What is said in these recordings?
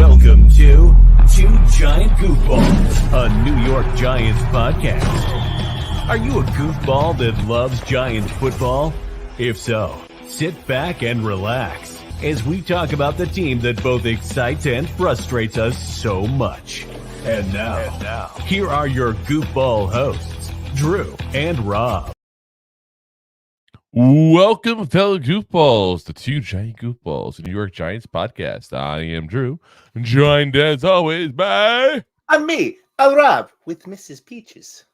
Welcome to Two Giant Goofballs, a New York Giants podcast. Are you a goofball that loves Giants football? If so, sit back and relax as we talk about the team that both excites and frustrates us so much. And now, here are your goofball hosts, Drew and Rob. Welcome, fellow goofballs, to Two Giant Goofballs, the New York Giants podcast. I am Drew, joined as always by... I'm me, Rob, with Mrs. Peaches.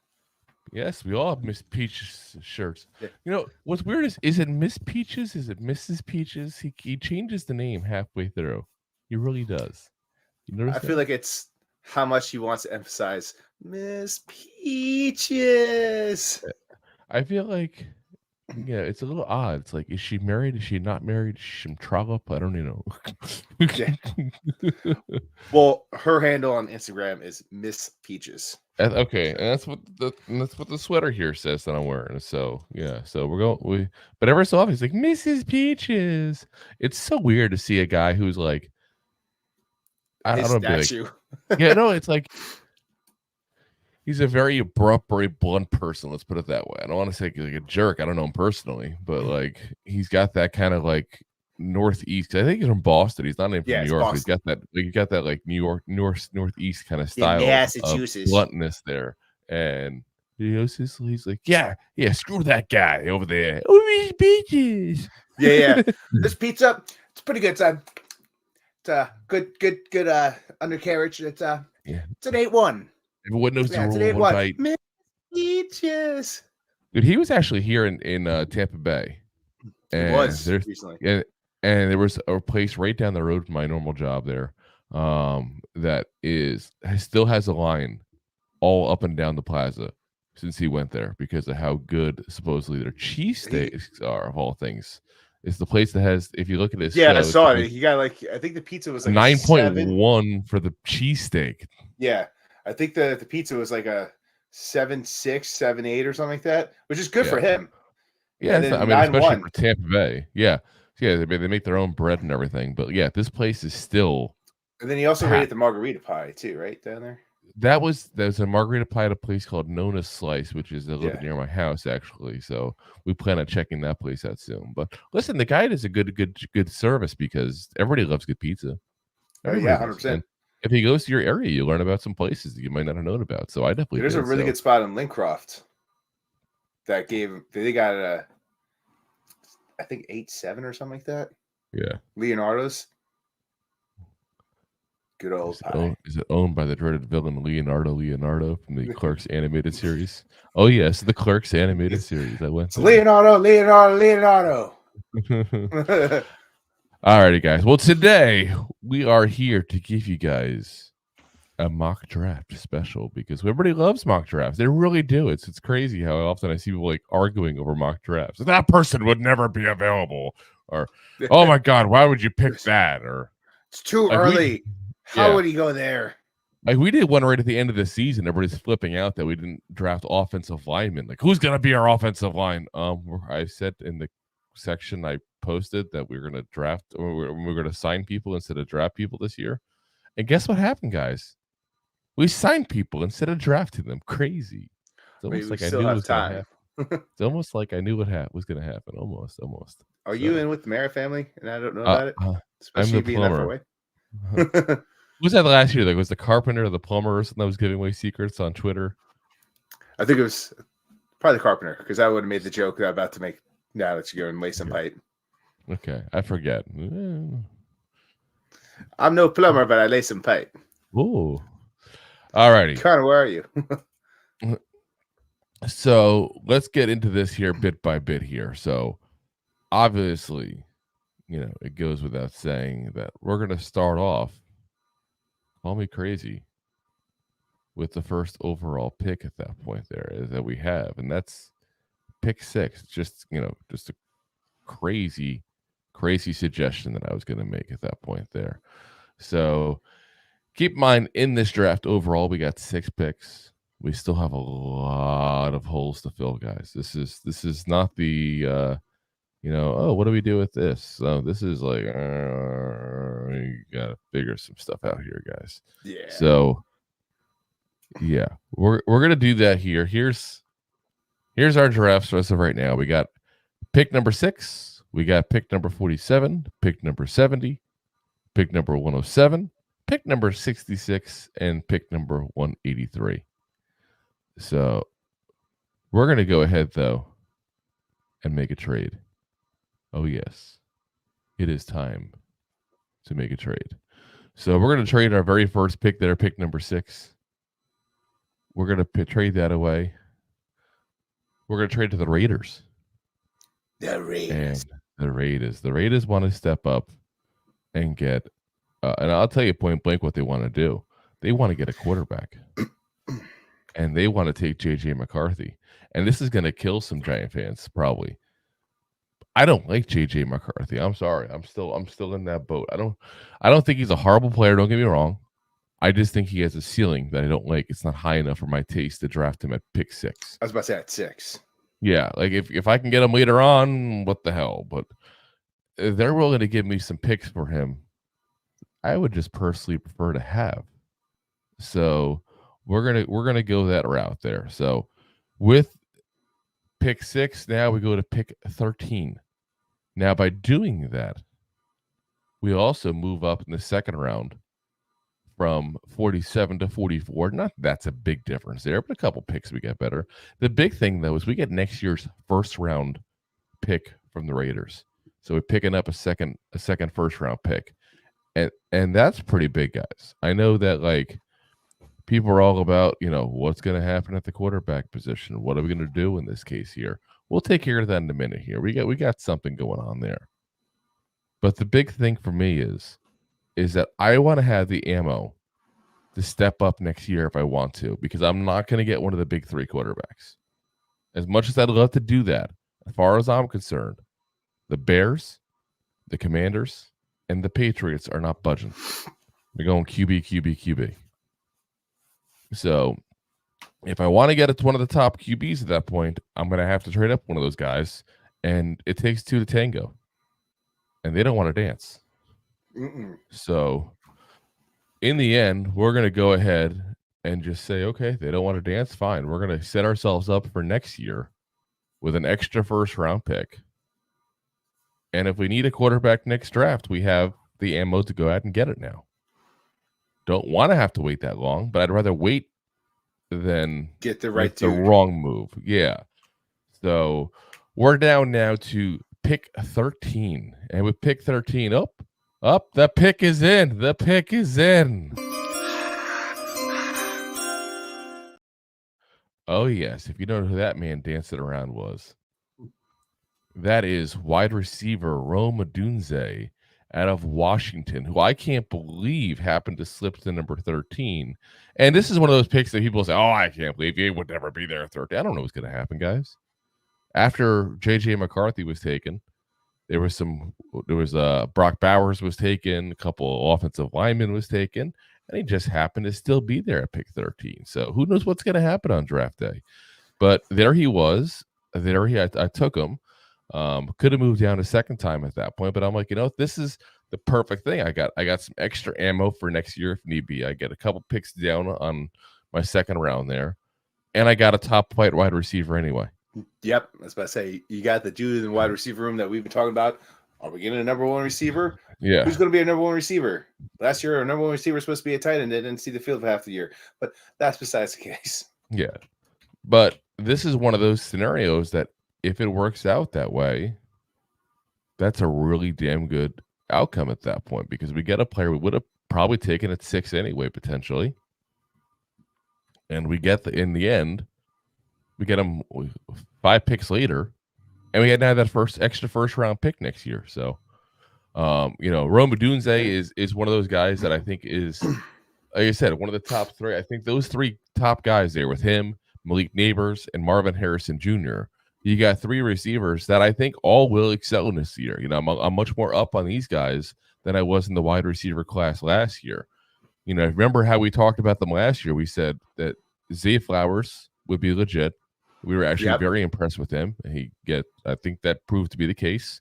Yes, we all have Miss Peaches shirts. Yeah. You know, what's weird is it Miss Peaches? Is it Mrs. Peaches? He changes the name halfway through. He really does. You notice I that? feel like it's how much he wants to emphasize Miss Peaches. I feel like... Yeah, it's a little odd. It's like, is she married? Is she not married? Is she some trollop? I don't even know. Yeah. Well, her handle on Instagram is Miss Peaches. Okay, and that's what the sweater here says that I'm wearing. So yeah, so but ever so often it's like Mrs. Peaches. It's so weird to see a guy who's like, I don't know, statue. Yeah, no, it's like he's a very abrupt, very blunt person. Let's put it that way. I don't want to say he's like a jerk. I don't know him personally, but like he's got that kind of like Northeast. I think he's from Boston. He's not even from New York. Boston. He's got that like New York, Northeast kind of style of Massachusetts bluntness there. And he's like, yeah, screw that guy over there. Oh, Miss Peaches. Yeah. This pizza, it's pretty good, son. It's good undercarriage. It's an 8-1. Everyone knows the It's rule. an One 8-1. bite. Miss Peaches. Dude, he was actually here in Tampa Bay. And It was recently. And there was a place right down the road from my normal job there that still has a line all up and down the plaza since he went there because of how good supposedly their cheesesteaks are of all things. It's the place that has, if you look at this, I saw it. He got like, I think the pizza was like 9.1 for the cheesesteak. Yeah, I think the pizza was like a 7.6, 7.8 or something like that, which is good for him. Yeah, I mean, especially for Tampa Bay. Yeah, they make their own bread and everything. But yeah, this place is still. And then he also rated the margarita pie too, right down there. There's a margarita pie at a place called Nona's Slice, which is a little bit near my house actually. So we plan on checking that place out soon. But listen, the guy does a good service because everybody loves good pizza. Yeah, 100%. If he goes to your area, you learn about some places that you might not have known about. So I definitely there's a really good spot in Lincroft that they got I think 8.7 or something like that. Yeah, Leonardo's. Good old pie. Is it owned by the dreaded villain Leonardo from the Clerks animated series? Oh yes, the Clerks animated series. I went. It's Leonardo. Alrighty, guys. Well, today we are here to give you guys a mock draft special because everybody loves mock drafts. They really do. It's crazy how often I see people like arguing over mock drafts. That person would never be available, or oh my god, why would you pick that? Or it's too early. How would he go there? Like we did one right at the end of the season. Everybody's flipping out that we didn't draft offensive linemen. Like who's gonna be our offensive line? I said in the section I posted that we were gonna draft or we're gonna sign people instead of draft people this year. And guess what happened, guys? We signed people instead of drafting them. Crazy. It's almost like I knew it was gonna happen. It's almost like I knew what was gonna happen. Almost. Are you in with the Mara family and I don't know about it? Especially I'm the plumber. Who was that last year? Like, was the carpenter or the plumber or something that was giving away secrets on Twitter? I think it was probably the carpenter because I would have made the joke that I'm about to make now that you go and lay some pipe. Okay, I forget. I'm no plumber, but I lay some pipe. Ooh. Alrighty. Connor, where are you? So let's get into this here bit by bit here. So obviously, it goes without saying that we're going to start off, call me crazy, with the first overall pick at that point there that we have. And that's pick 6. Just a crazy suggestion that I was going to make at that point there. So keep in mind, in this draft overall, we got 6 picks. We still have a lot of holes to fill, guys. This is not the Oh, what do we do with this? So this is like, you gotta figure some stuff out here, guys. Yeah. So yeah, we're gonna do that here. Here's our drafts as of right now. We got pick number 6. We got pick number 47, pick number 70, pick number 107, pick number 66, and pick number 183. So we're gonna go ahead though and make a trade. Oh, yes. It is time to make a trade. So we're going to trade our very first pick there, pick number 6. We're going to trade that away. We're going to trade to the Raiders. The Raiders. And the Raiders want to step up and get, and I'll tell you point blank what they want to do. They want to get a quarterback. And they want to take J.J. McCarthy. And this is going to kill some Giant fans, probably. I don't like J.J. McCarthy. I'm sorry. I'm still in that boat. I don't think he's a horrible player. Don't get me wrong. I just think he has a ceiling that I don't like. It's not high enough for my taste to draft him at pick 6. I was about to say at 6. Yeah, like if I can get him later on, what the hell? But they're willing to give me some picks for him. I would just personally prefer to have. So we're gonna go that route there. So with pick 6, now we go to pick 13. Now, by doing that, we also move up in the second round from 47 to 44. Not that's a big difference there, but a couple picks we get better. The big thing, though, is we get next year's first round pick from the Raiders. So we're picking up a second first round pick. And that's pretty big, guys. I know that, like, people are all about, what's going to happen at the quarterback position. What are we going to do in this case here? We'll take care of that in a minute here. We got something going on there. But the big thing for me is that I want to have the ammo to step up next year if I want to, because I'm not going to get one of the big 3 quarterbacks. As much as I'd love to do that, as far as I'm concerned, the Bears, the Commanders, and the Patriots are not budging. They're going QB. So if I want to get one of the top QBs at that point, I'm going to have to trade up one of those guys, and it takes 2 to tango, and they don't want to dance. So in the end, we're going to go ahead and just say, okay, they don't want to dance, fine. We're going to set ourselves up for next year with an extra first-round pick, and if we need a quarterback next draft, we have the ammo to go out and get it now. Don't want to have to wait that long, but I'd rather wait than get the right the wrong move. Yeah. So we're down now to pick 13. And with pick 13, the pick is in. The pick is in. Oh, yes. If you don't know who that man dancing around was, that is wide receiver Rome Odunze out of Washington, who I can't believe happened to slip to number 13. And this is one of those picks that people say, oh, I can't believe he would never be there at 13. I don't know what's going to happen, guys. After J.J. McCarthy was taken, there was Brock Bowers was taken, a couple of offensive linemen was taken, and he just happened to still be there at pick 13. So who knows what's going to happen on draft day. But there he was. I took him. Could have moved down a second time at that point, but I'm like, this is the perfect thing. I got some extra ammo for next year if need be. I get a couple picks down on my second round there, and I got a top flight wide receiver anyway. Yep, I was about to say, you got the dude in the wide receiver room that we've been talking about. Are we getting a number 1 receiver? Yeah. Who's going to be a number 1 receiver? Last year, our number 1 receiver was supposed to be a tight end. They didn't see the field for half the year, but that's besides the case. Yeah, but this is one of those scenarios that if it works out that way, that's a really damn good outcome at that point, because we get a player we would have probably taken at 6 anyway, potentially. And we get in the end, we get him 5 picks later, and we had now that extra first round pick next year. So, Rome Odunze is one of those guys that I think is, like I said, one of the top 3. I think those 3 top guys there with him, Malik Neighbors, and Marvin Harrison Jr., you got 3 receivers that I think all will excel in this year. I'm much more up on these guys than I was in the wide receiver class last year. Remember how we talked about them last year? We said that Zay Flowers would be legit. We were actually very impressed with him. I think that proved to be the case.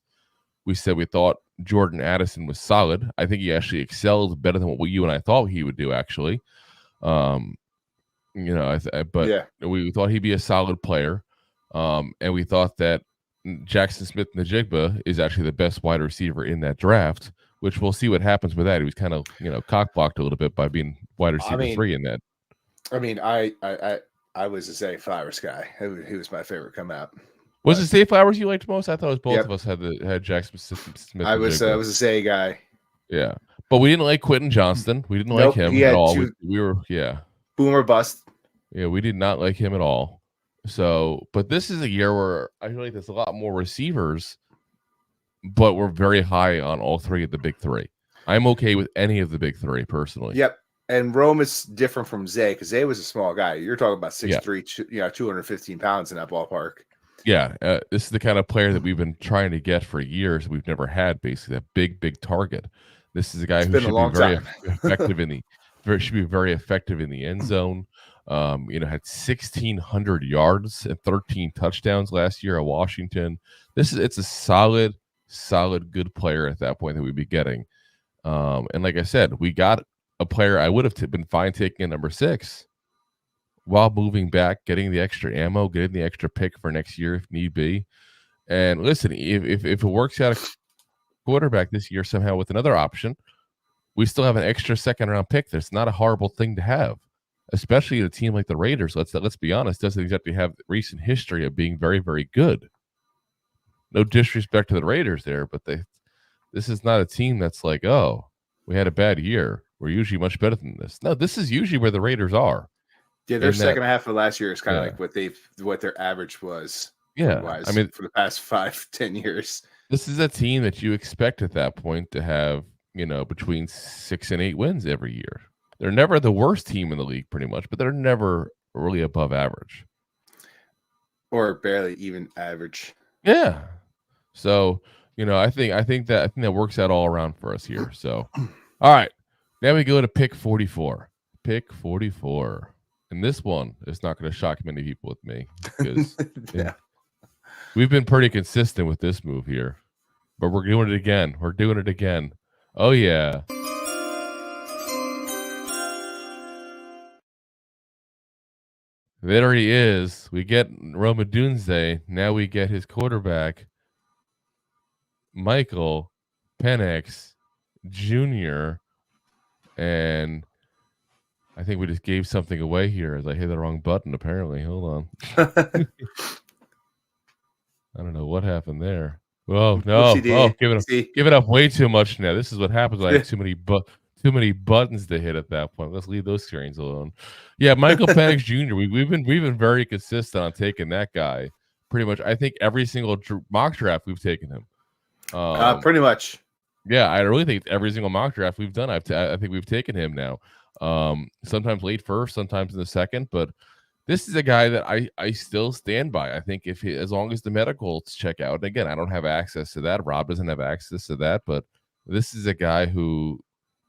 We said we thought Jordan Addison was solid. I think he actually excelled better than what you and I thought he would do, actually. We thought he'd be a solid player. And we thought that Jackson Smith-Njigba is actually the best wide receiver in that draft, which we'll see what happens with that. He was kind of, cock-blocked a little bit by being wide receiver 3 in that. I mean, I was a Zay Flowers guy. He was my favorite come out. Was it Zay Flowers you liked most? I thought it was both of us had Jackson Smith. I was a Zay guy. Yeah, but we didn't like Quentin Johnston. We didn't like him at all. We were boomer bust. Yeah, we did not like him at all. So, but this is a year where I feel like there's a lot more receivers, but we're very high on all 3 of the big 3. I'm okay with any of the big 3 personally. Yep. And Rome is different from Zay because Zay was a small guy. You're talking about 6'3", 215 pounds in that ballpark. Yeah, this is the kind of player that we've been trying to get for years. We've never had basically that big target. This is a guy who should be very effective very effective in the end zone. Had 1,600 yards and 13 touchdowns last year at Washington. It's a solid, good player at that point that we'd be getting. And like I said, we got a player I would have been fine taking at number 6 while moving back, getting the extra ammo, getting the extra pick for next year if need be. And listen, if it works out a quarterback this year somehow with another option, we still have an extra second-round pick. That's not a horrible thing to have, especially a team like the Raiders. Let's be honest, doesn't exactly have recent history of being very, very good. No disrespect to the Raiders there, but this is not a team that's like, oh, we had a bad year. We're usually much better than this. No, this is usually where the Raiders are. Yeah, their second half of last year is kind of like what their average was. Yeah, I mean, for the past 5-10 years, this is a team that you expect at that point to have, between 6 and 8 wins every year. They're never the worst team in the league, pretty much, but they're never really above average, or barely even average. Yeah. So I think that works out all around for us here. So, all right, now we go to pick 44. Pick 44. And this one is not going to shock many people with me because we've been pretty consistent with this move here, but we're doing it again. Oh, yeah. There he is. We get Rome Odunze. Now we get his quarterback, Michael Penix Jr. And I think we just gave something away here as I hit the wrong button, apparently. Hold on. I don't know what happened there. Oh, no. Give it up way too much now. This is what happens when I have too many buttons to hit at that point. Let's leave those screens alone. Yeah, Michael Penix Jr. We've been very consistent on taking that guy. Pretty much, I think every single mock draft we've taken him. Pretty much. Yeah, I really think every single mock draft we've done, I think we've taken him now. Sometimes late first, sometimes in the second, but this is a guy that I still stand by. I think as long as the medicals check out, and again, I don't have access to that. Rob doesn't have access to that, but this is a guy who,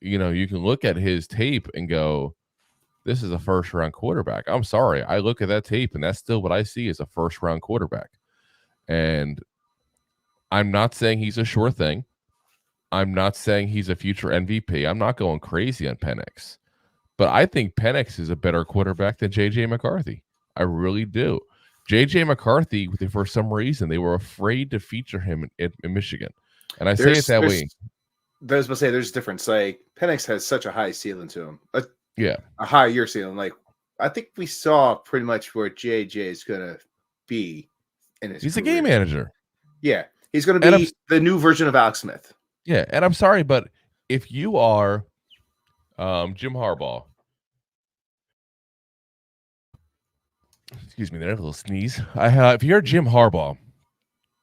you can look at his tape and go, this is a first round quarterback. I'm sorry. I look at that tape and that's still what I see as a first round quarterback. And I'm not saying he's a sure thing. I'm not saying he's a future MVP. I'm not going crazy on Penix. But I think Penix is a better quarterback than J.J. McCarthy. I really do. J.J. McCarthy, for some reason, they were afraid to feature him in Michigan. And I say it that way. I was going to say there's a difference. Like, Penix has such a high ceiling to him. A high year ceiling. Like, I think we saw pretty much where J.J. is going to be in his He's career. A game manager. Yeah. He's going to be the new version of Alex Smith. Yeah, and I'm sorry, but if you are Jim Harbaugh, excuse me, there, a little sneeze. If you're Jim Harbaugh,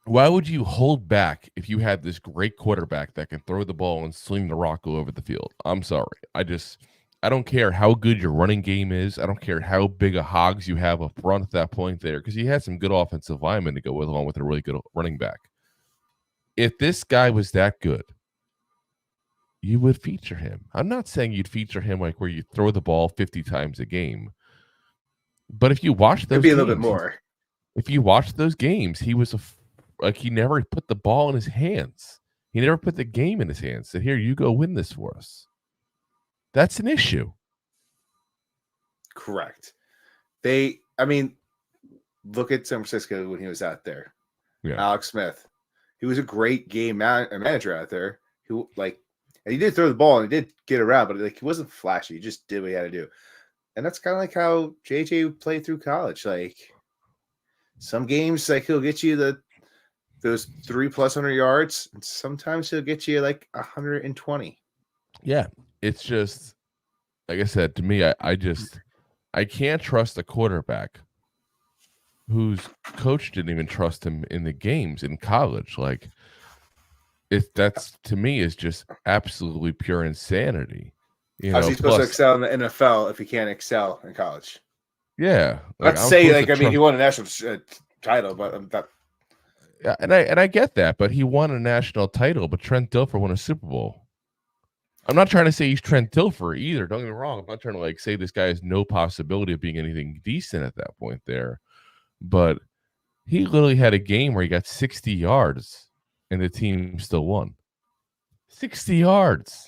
why would you hold back if you had this great quarterback that can throw the ball and sling the rock all over the field? I'm sorry. I don't care how good your running game is. I don't care how big a hogs you have up front at that point there, because he had some good offensive linemen to go along with a really good running back. If this guy was that good, you would feature him. I'm not saying you'd feature him like where you throw the ball 50 times a game. But if you watch those, it'd be a little bit more. if you watch those games, he was he never put the ball in his hands. He never put the game in his hands. Said, "Here, you go win this for us." That's an issue. Correct. Look at San Francisco when he was out there. Yeah. Alex Smith. He was a great game manager out there. And he did throw the ball and he did get around, but he wasn't flashy. He just did what he had to do. And that's kind of like how JJ played through college. Some games, he'll get you those 3+ 100 yards, and sometimes he'll get you 120. Yeah, it's just like I said, to me, I can't trust a quarterback whose coach didn't even trust him in the games in college. That's to me is just absolutely pure insanity. How's he supposed to excel in the NFL if he can't excel in college? Yeah, he won a national title, but yeah, and I get that, but he won a national title. But Trent Dilfer won a Super Bowl. I'm not trying to say he's Trent Dilfer either. Don't get me wrong. I'm not trying to say this guy has no possibility of being anything decent at that point there. But he literally had a game where he got 60 yards and the team still won. 60 yards.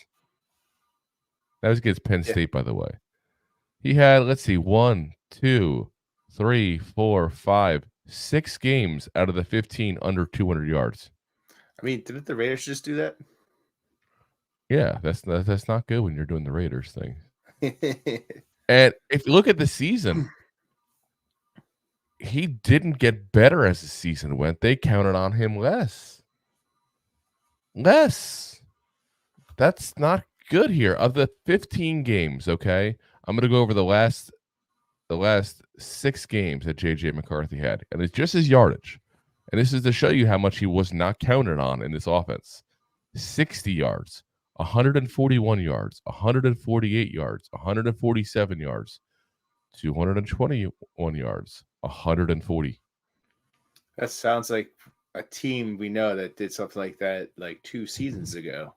That was against Penn State, by the way. He had, 1, 2, 3, 4, 5, 6 games out of the 15 under 200 yards. Didn't the Raiders just do that? Yeah, that's not good when you're doing the Raiders thing. And if you look at the season, he didn't get better as the season went. They counted on him less. That's not good here. Of the 15 games, okay, I'm going to go over the last 6 games that J.J. McCarthy had, and it's just his yardage. And this is to show you how much he was not counted on in this offense. 60 yards, 141 yards, 148 yards, 147 yards, 221 yards, 140. That sounds like a team we know that did something like that 2 seasons ago.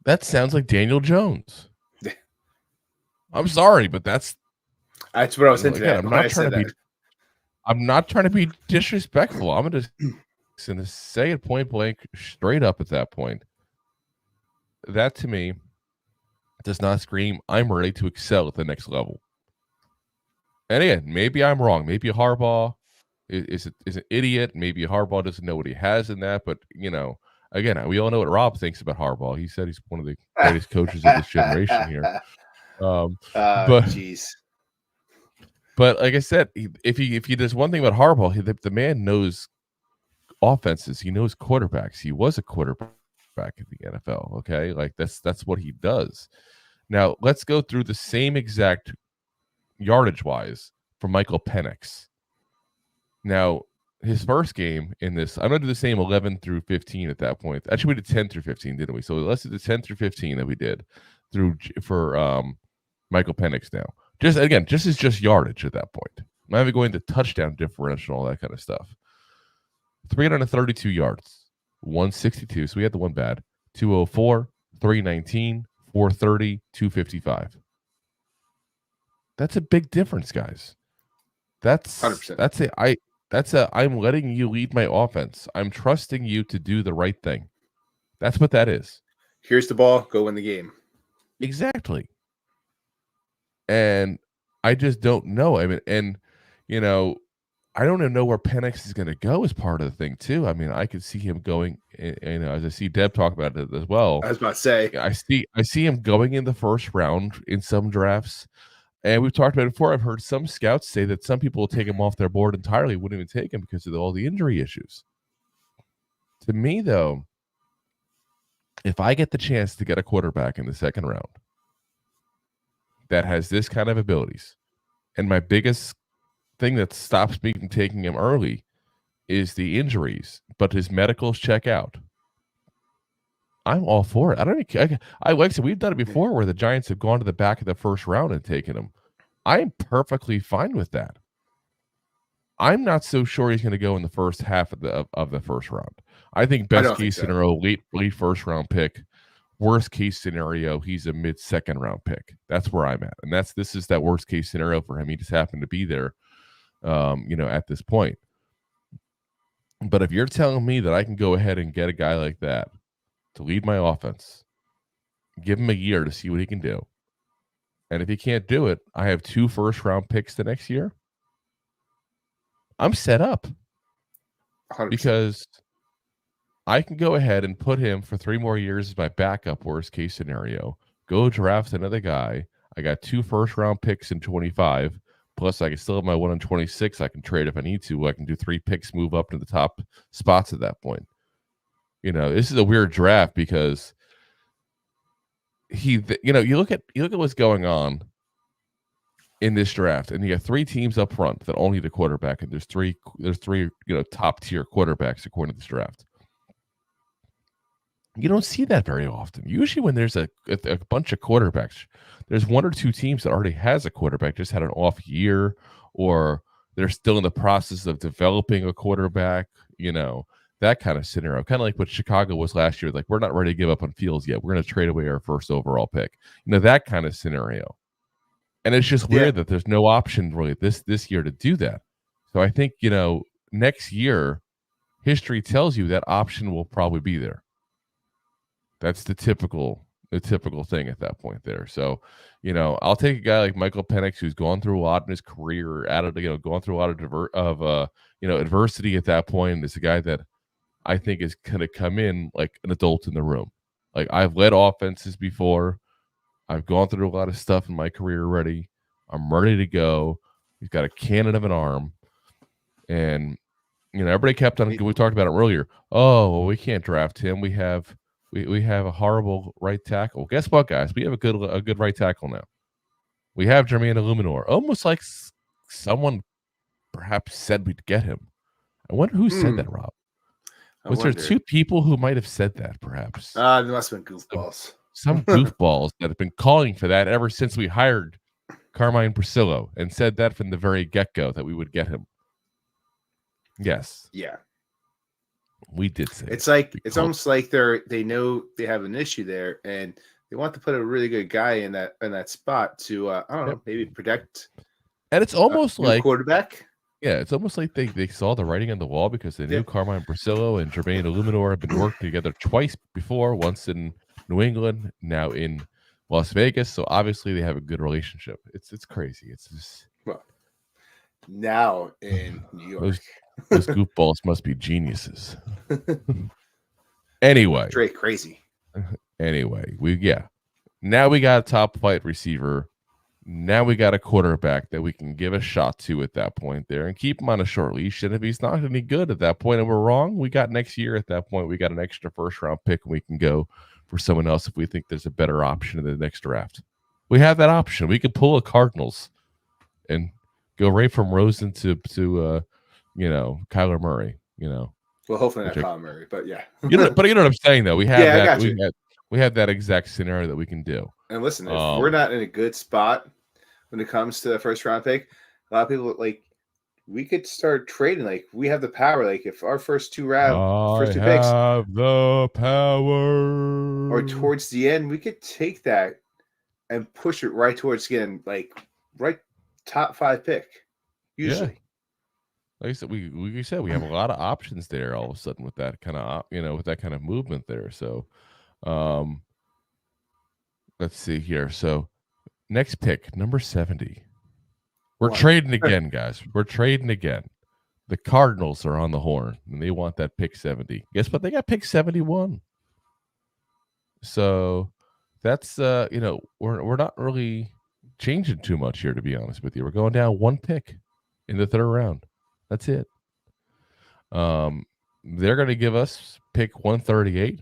That sounds like Daniel Jones. I'm sorry, but that's what I was hinting at. I'm not trying to be disrespectful. I'm just going to say it point blank, straight up at that point. That to me does not scream, I'm ready to excel at the next level. And again, maybe I'm wrong. Maybe Harbaugh is an idiot. Maybe Harbaugh doesn't know what he has in that. But, again, we all know what Rob thinks about Harbaugh. He said he's one of the greatest coaches of this generation here. But like I said, if he does one thing about Harbaugh, the man knows offenses. He knows quarterbacks. He was a quarterback in the NFL. Okay, that's what he does. Now let's go through the same exact yardage wise for Michael Penix. Now his first game in this, I'm going to do the same 11 through 15 at that point. Actually, we did 10 through 15, didn't we? So let's do the 10 through 15 that we did for Michael Penix now. Just yardage at that point. I'm not even going to touchdown differential, all that kind of stuff. 332 yards, 162. So we had the one bad. 204, 319, 430, 255. That's a big difference, guys. That's 100%. I'm letting you lead my offense. I'm trusting you to do the right thing. That's what that is. Here's the ball. Go win the game. Exactly. And I just don't know. I don't even know where Penix is going to go as part of the thing too. I could see him going, as I see Deb talk about it as well. I was about to say, I see him going in the first round in some drafts. And we've talked about it before. I've heard some scouts say that some people will take him off their board entirely, wouldn't even take him because of all the injury issues. To me, though, if I get the chance to get a quarterback in the second round that has this kind of abilities, and my biggest thing that stops me from taking him early is the injuries, but his medicals check out, I'm all for it. Like I said, we've done it before where the Giants have gone to the back of the first round and taken him. I'm perfectly fine with that. I'm not so sure he's going to go in the first half of the first round. I think best case scenario, late first round pick. Worst case scenario, he's a mid second round pick. That's where I'm at, and this is that worst case scenario for him. He just happened to be there, at this point. But if you're telling me that I can go ahead and get a guy like that to lead my offense, give him a year to see what he can do. And if he can't do it, I have 2 first-round picks the next year. I'm set up 100%. because I can go ahead and put him for 3 more years as my backup, worst case scenario. Go draft another guy. I got 2 first-round picks in 25. Plus, I can still have my 1 in 26. I can trade if I need to. I can do 3 picks, move up to the top spots at that point. This is a weird draft because you look at what's going on in this draft, and you have 3 teams up front that all need a quarterback, and there's three top tier quarterbacks according to this draft. You don't see that very often. Usually when there's a bunch of quarterbacks, there's 1 or 2 teams that already has a quarterback, just had an off year, or they're still in the process of developing a quarterback, that kind of scenario. Kind of like what Chicago was last year. Like, we're not ready to give up on Fields yet. We're going to trade away our first overall pick. That kind of scenario. And it's just weird that there's no option really this year to do that. So I think, next year, history tells you that option will probably be there. That's the typical thing at that point there. So, I'll take a guy like Michael Penix, who's gone through a lot in his career, gone through a lot of adversity at that point. It's a guy that I think is going to come in like an adult in the room. Like, I've led offenses before. I've gone through a lot of stuff in my career already. I'm ready to go. He's got a cannon of an arm. And, everybody kept on, we talked about it earlier. Oh, well, we can't draft him. We have a horrible right tackle. Guess what, guys? We have a good right tackle now. We have Jermaine Illuminor. Almost like someone perhaps said we'd get him. I wonder who said that, Rob. Was there 2 people who might have said that, perhaps? There must have been goofballs. Some goofballs that have been calling for that ever since we hired Carmine Priscillo and said that from the very get-go that we would get him. Yes. Yeah. We did say it's almost like they know they have an issue there, and they want to put a really good guy in that spot to I don't know, maybe protect. And it's almost like quarterback. Yeah, it's almost like they saw the writing on the wall because they knew Carmine Priscillo and Jermaine Illuminor have been working together twice before, once in New England, now in Las Vegas. So obviously they have a good relationship. It's crazy. It's just now in New York. Those goofballs must be geniuses. Anyway, Drake crazy. Anyway, now we got a top flight receiver. Now we got a quarterback that we can give a shot to at that point there and keep him on a short leash. And if he's not any good at that point and we're wrong, we got next year at that point. We got an extra first round pick and we can go for someone else if we think there's a better option in the next draft. We have that option. We could pull a Cardinals and go right from Rosen to Kyler Murray. Well, hopefully not Kyler Murray, but yeah. But you know what I'm saying though. We have we have that exact scenario that we can do. And listen, if we're not in a good spot when it comes to the first round pick, a lot of people we could start trading. Like, we have the power. Like, if our first two picks have the power, or towards the end, we could take that and push it right towards right top 5 pick. Usually, like I said, we have a lot of options there. All of a sudden, with that kind of with that kind of movement there. So, let's see here. So, next pick, number 70. We're trading again, guys. We're trading again. The Cardinals are on the horn, and they want that pick 70. Guess what? They got pick 71. So that's we're not really changing too much here, to be honest with you. We're going down 1 pick in the 3rd round. That's it. They're going to give us pick 138,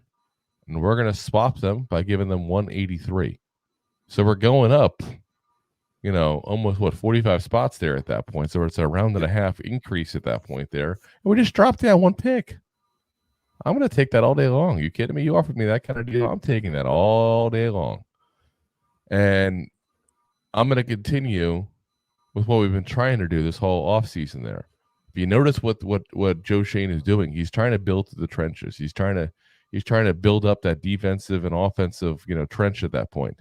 and we're going to swap them by giving them 183. So we're going up. Almost 45 spots there at that point. So it's a round and a half increase at that point there. And we just dropped down 1 pick. I'm going to take that all day long. You kidding me? You offered me that kind of deal. I'm taking that all day long. And I'm going to continue with what we've been trying to do this whole offseason there. If you notice what Joe Shane is doing, he's trying to build to the trenches. He's trying to build up that defensive and offensive, trench at that point.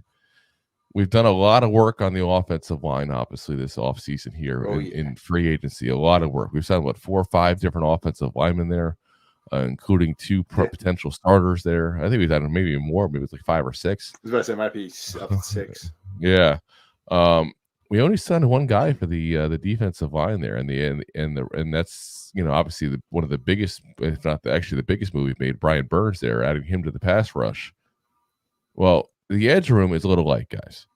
we've done a lot of work on the offensive line, obviously, this offseason here yeah. in free agency. A lot of work. We've signed, 4 or 5 different offensive linemen there, including 2 potential starters there. I think we've done maybe more. Maybe it's like 5 or 6. I was about to say it might be up to 6. Yeah. We only signed 1 guy for the defensive line there, and that's, obviously one of the biggest, if not actually the biggest move we've made, Brian Burns there, adding him to the pass rush. Well, the edge room is a little light, guys.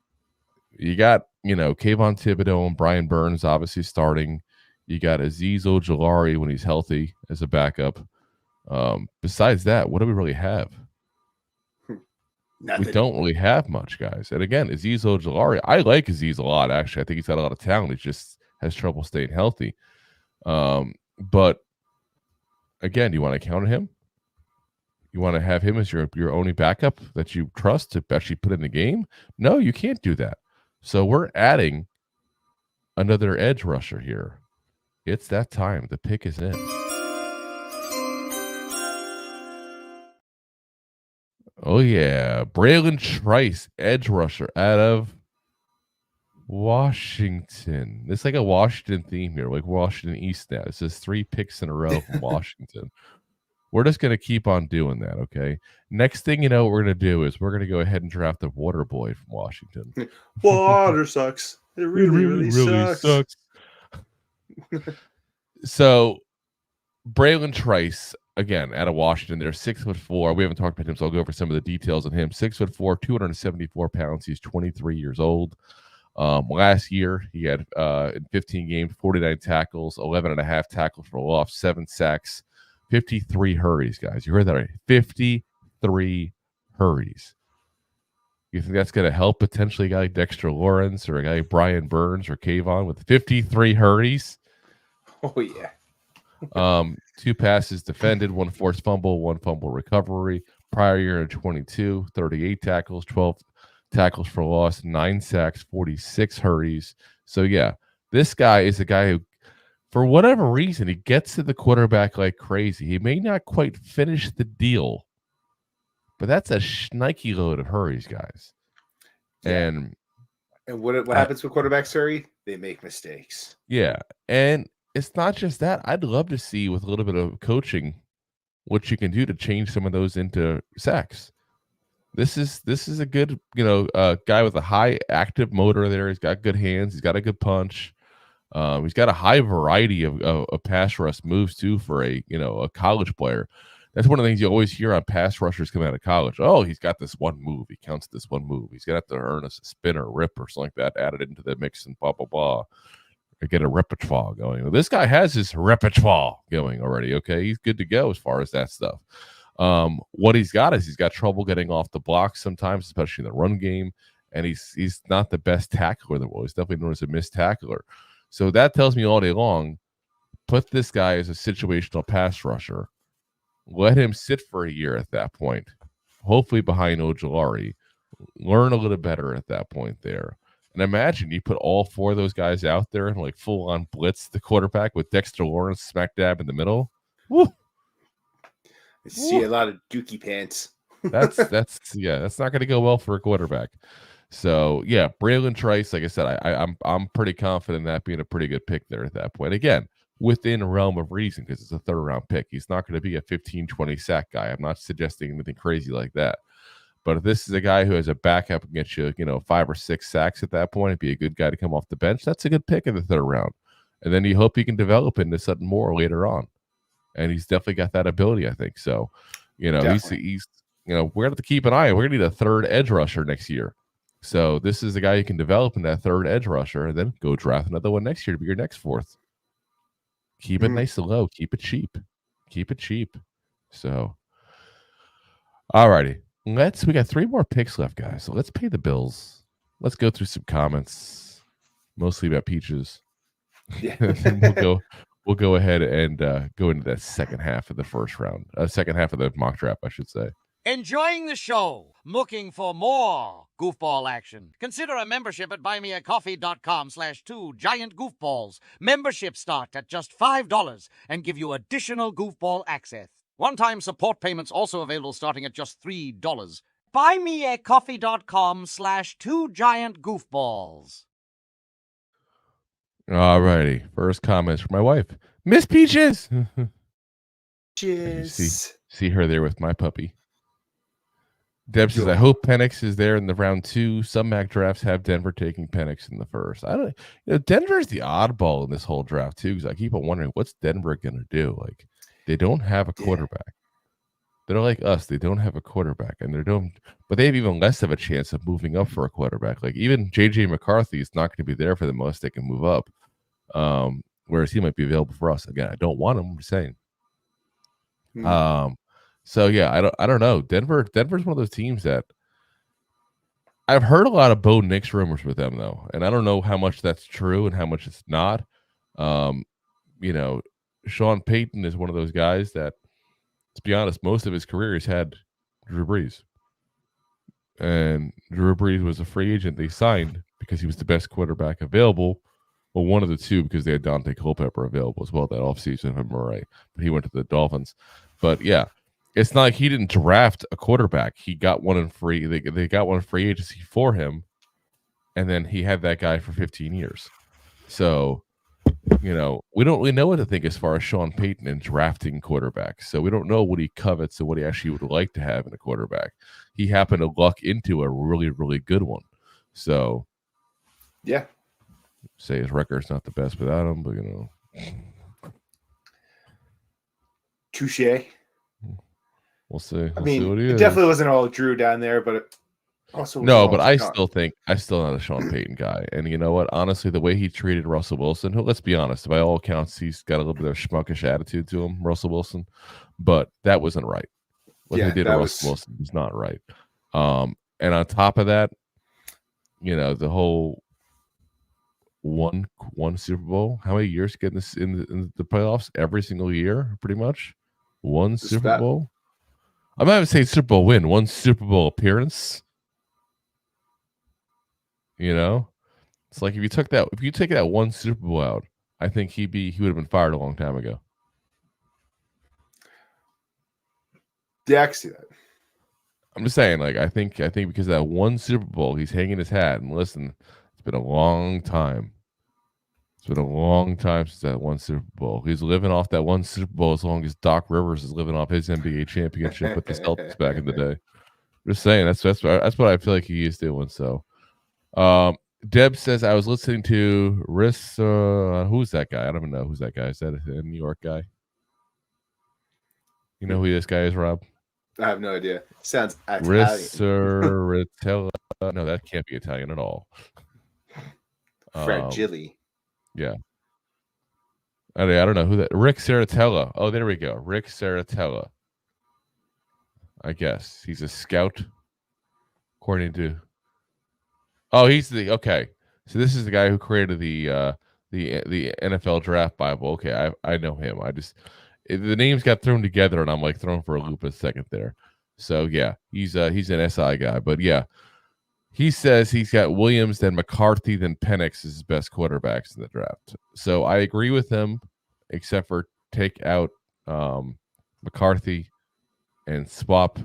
You got, Kayvon Thibodeau and Brian Burns obviously starting. You got Azeez Ojulari when he's healthy as a backup. Besides that, what do we really have? Nothing. We don't really have much, guys. And again, Azeez Ojulari, I like Azeez a lot, actually. I think he's got a lot of talent. He just has trouble staying healthy. But again, you want to counter him? You want to have him as your only backup that you trust to actually put in the game? No, you can't do that. So we're adding another edge rusher here. It's that time. The pick is in. Oh, yeah. Bralen Trice, edge rusher out of Washington. It's like a Washington theme here, like Washington East now. It says 3 picks in a row from Washington. We're just going to keep on doing that, okay? Next thing you know, what we're going to do is we're going to go ahead and draft the water boy from Washington. Water sucks. It really sucks. So, Bralen Trice, again, out of Washington, they're 6'4". We haven't talked about him, so I'll go over some of the details on him. 6'4", 274 pounds. He's 23 years old. Last year, he had in 15 games, 49 tackles, 11.5 tackles for loss, 7 sacks, 53 hurries, guys. You heard that right. 53 hurries. You think that's going to help potentially a guy like Dexter Lawrence or a guy like Brian Burns or Kayvon with 53 hurries? Oh, yeah. 2 passes defended, 1 forced fumble, 1 fumble recovery. Prior year in 22, 38 tackles, 12 tackles for loss, 9 sacks, 46 hurries. So, yeah, this guy is a guy who, for whatever reason, he gets to the quarterback like crazy. He may not quite finish the deal, but that's a shnikey load of hurries, guys. Yeah. And what happens with quarterbacks, Surrey? They make mistakes. Yeah, and it's not just that. I'd love to see, with a little bit of coaching, what you can do to change some of those into sacks. This is a good, guy with a high active motor there. He's got good hands. He's got a good punch. He's got a high variety of pass rush moves too for a college player. That's one of the things you always hear on pass rushers coming out of college. Oh, he's got this one move. He counts this one move. He's gonna have to earn a spin or rip or something like that, added into the mix and blah blah blah. Or get a repertoire going. Well, this guy has his repertoire going already. Okay, he's good to go as far as that stuff. What he's got is he's got trouble getting off the block sometimes, especially in the run game, and he's not the best tackler in the world. He's definitely known as a missed tackler. So that tells me all day long, put this guy as a situational pass rusher. Let him sit for a year at that point, hopefully behind Ojulari. Learn a little better at that point there. And imagine you put all 4 of those guys out there and like full-on blitz the quarterback with Dexter Lawrence smack dab in the middle. Woo! I see a lot of dookie pants. That's not going to go well for a quarterback. So yeah, Bralen Trice, like I said, I'm pretty confident in that being a pretty good pick there at that point. Again, within a realm of reason, because it's a 3rd round pick. He's not going to be a 15-20 sack guy. I'm not suggesting anything crazy like that. But if this is a guy who has a backup and gets you, 5 or 6 sacks at that point, it'd be a good guy to come off the bench. That's a good pick in the 3rd round. And then you hope he can develop into something more later on. And he's definitely got that ability, I think. So, he's we're going to have to keep an eye. We're going to need a 3rd edge rusher next year. So this is the guy you can develop in that 3rd edge rusher and then go draft another one next year to be your next 4th. Keep it nice and low. Keep it cheap. Keep it cheap. So, all righty. We got 3 more picks left, guys. So let's pay the bills. Let's go through some comments, mostly about peaches. Yeah. we'll go ahead and go into that second half of the first round. Second half of the mock draft, I should say. Enjoying the show? Looking for more goofball action? Consider a membership at buymeacoffee.com/2giantgoofballs. Memberships start at just $5 and give you additional goofball access. One-time support payments also available starting at just $3. buymeacoffee.com/2giantgoofballs. All righty. First comments from my wife, Miss Peaches. You see her there with my puppy. Deb says, I hope Penix is there in the round 2. Some mock drafts have Denver taking Penix in the first. Denver's the oddball in this whole draft too, because I keep on wondering what's Denver gonna do. Like, they don't have a quarterback. They're like us; they don't have a quarterback, and but they have even less of a chance of moving up for a quarterback. Like even JJ McCarthy is not going to be there for the most they can move up, whereas he might be available for us. Again, I don't want him. I'm just saying. So yeah, I don't know. Denver's one of those teams that I've heard a lot of Bo Nix rumors with them though, and I don't know how much that's true and how much it's not. Sean Payton is one of those guys that, to be honest, most of his career has had Drew Brees, and Drew Brees was a free agent they signed because he was the best quarterback available. Well, one of the two, because they had Dante Culpepper available as well that offseason, if I'm right. But he went to the Dolphins. But yeah, it's not like he didn't draft a quarterback. He got one in free. They got one in free agency for him, and then he had that guy for 15 years. So, we don't really know what to think as far as Sean Payton and drafting quarterbacks. So we don't know what he covets and what he actually would like to have in a quarterback. He happened to luck into a really, really good one. So, yeah. Say his record's not the best without him, but touche. We'll see. I mean, see what he it is. definitely wasn't all Drew down there, but it also no. But I still not a Sean Payton guy. And you know what? Honestly, the way he treated Russell Wilson, who, let's be honest, by all accounts, he's got a little bit of schmuckish attitude to him, Russell Wilson. But that wasn't right. What he did to Russell Wilson was not right. And on top of that, the whole one Super Bowl. How many years getting this in the playoffs? Every single year, pretty much. One Super Bowl. I'm not even saying Super Bowl win. One Super Bowl appearance. It's like if you take that one Super Bowl out, I think he would have been fired a long time ago. Yeah, I can see that. I'm just saying, like, I think because of that one Super Bowl, he's hanging his hat. And listen, it's been a long time. It's been a long time since that one Super Bowl. He's living off that one Super Bowl as long as Doc Rivers is living off his NBA championship with the Celtics back in the day. Just saying, that's what I feel like he is doing. So, Deb says, I was listening to Riss. Who's that guy? I don't even know who's that guy. Is that a New York guy? You know who this guy is, Rob? I have no idea. Sounds Italian. Risseritella. No, that can't be Italian at all. Fragile. Yeah. I don't know who that. Rick Saratella. Oh, there we go. Rick Saratella. I guess he's a scout, according to. Oh, he's okay. So this is the guy who created the NFL Draft Bible. Okay, I know him. The names got thrown together, and I'm like thrown for a loop a second there. So yeah, he's an SI guy, but yeah. He says he's got Williams, then McCarthy, then Penix as his best quarterbacks in the draft. So I agree with him, except for take out McCarthy and swap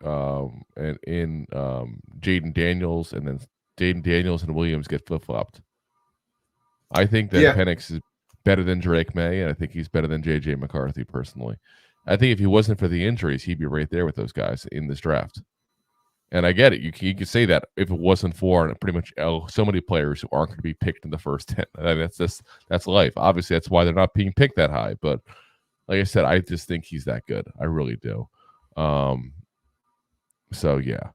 and in Jaden Daniels, and then Jaden Daniels and Williams get flip-flopped. I think that Penix is better than Drake May, and I think he's better than J.J. McCarthy personally. I think if he wasn't for the injuries, he'd be right there with those guys in this draft. And I get it. You can say that if it wasn't for pretty much so many players who aren't going to be picked in the first 10. That's life. Obviously, that's why they're not being picked that high. But like I said, I just think he's that good. I really do. So, yeah.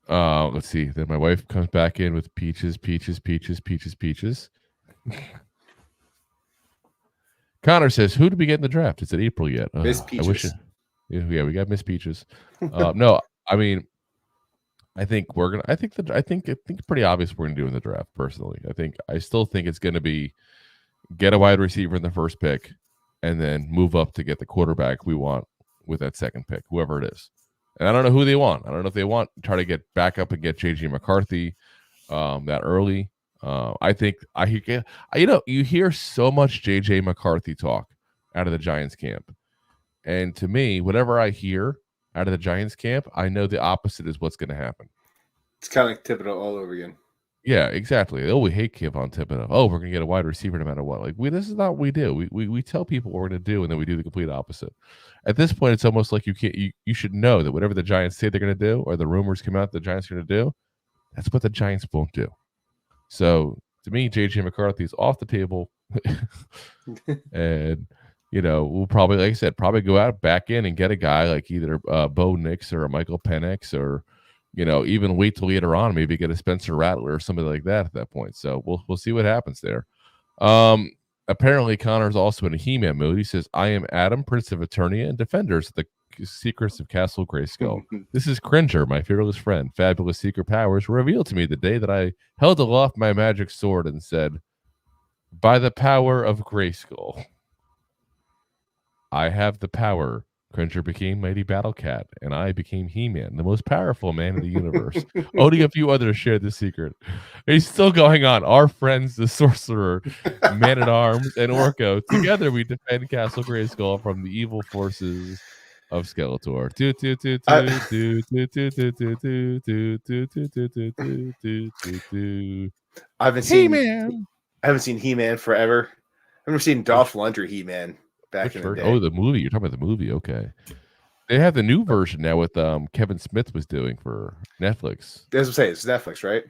Let's see. Then my wife comes back in with peaches. Connor says, who did we get in the draft? Is it April yet? Miss Peaches. Yeah, we got Miss Peaches. No, I mean, I think it's pretty obvious we're gonna do in the draft. Personally, I still think it's gonna be get a wide receiver in the first pick, and then move up to get the quarterback we want with that second pick, whoever it is. And I don't know who they want. I don't know if they want try to get back up and get J.J. McCarthy that early. You hear so much J.J. McCarthy talk out of the Giants camp, and to me, whatever I hear, out of the Giants camp, I know the opposite is what's going to happen. It's kind of like Thibodeau all over again. Yeah, exactly. Oh, we hate Kayvon Thibodeau. Oh, we're gonna get a wide receiver no matter what. Like this is not what we do. We tell people what we're gonna do, and then we do the complete opposite. At this point, it's almost like you should know that whatever the Giants say they're gonna do, or the rumors come out the Giants are gonna do, that's what the Giants won't do. So to me, JJ McCarthy's off the table, and we'll probably, like I said, probably go out back in and get a guy like either Bo Nix or a Michael Penix or. Even wait till later on, maybe get a Spencer Rattler or somebody like that at that point. So we'll see what happens there. Apparently, Connor's also in a He-Man mood. He says, "I am Adam, Prince of Eternia, and Defenders of the Secrets of Castle Grayskull. This is Cringer, my fearless friend. Fabulous secret powers were revealed to me the day that I held aloft my magic sword and said, 'By the power of Grayskull, I have the power.' Cringer became Mighty Battle Cat, and I became He-Man, the most powerful man in the universe. Only a few others shared the secret." He's still going on. Our friends, the Sorcerer, Man-at-Arms, and Orko. Together we defend Castle Grayskull from the evil forces of Skeletor. I haven't seen He-Man forever. I've never seen Dolph Lundgren He-Man. Back in the day. Oh, the movie. You're talking about the movie. Okay. They have the new version now with Kevin Smith was doing for Netflix. That's what I'm saying. It's Netflix, right?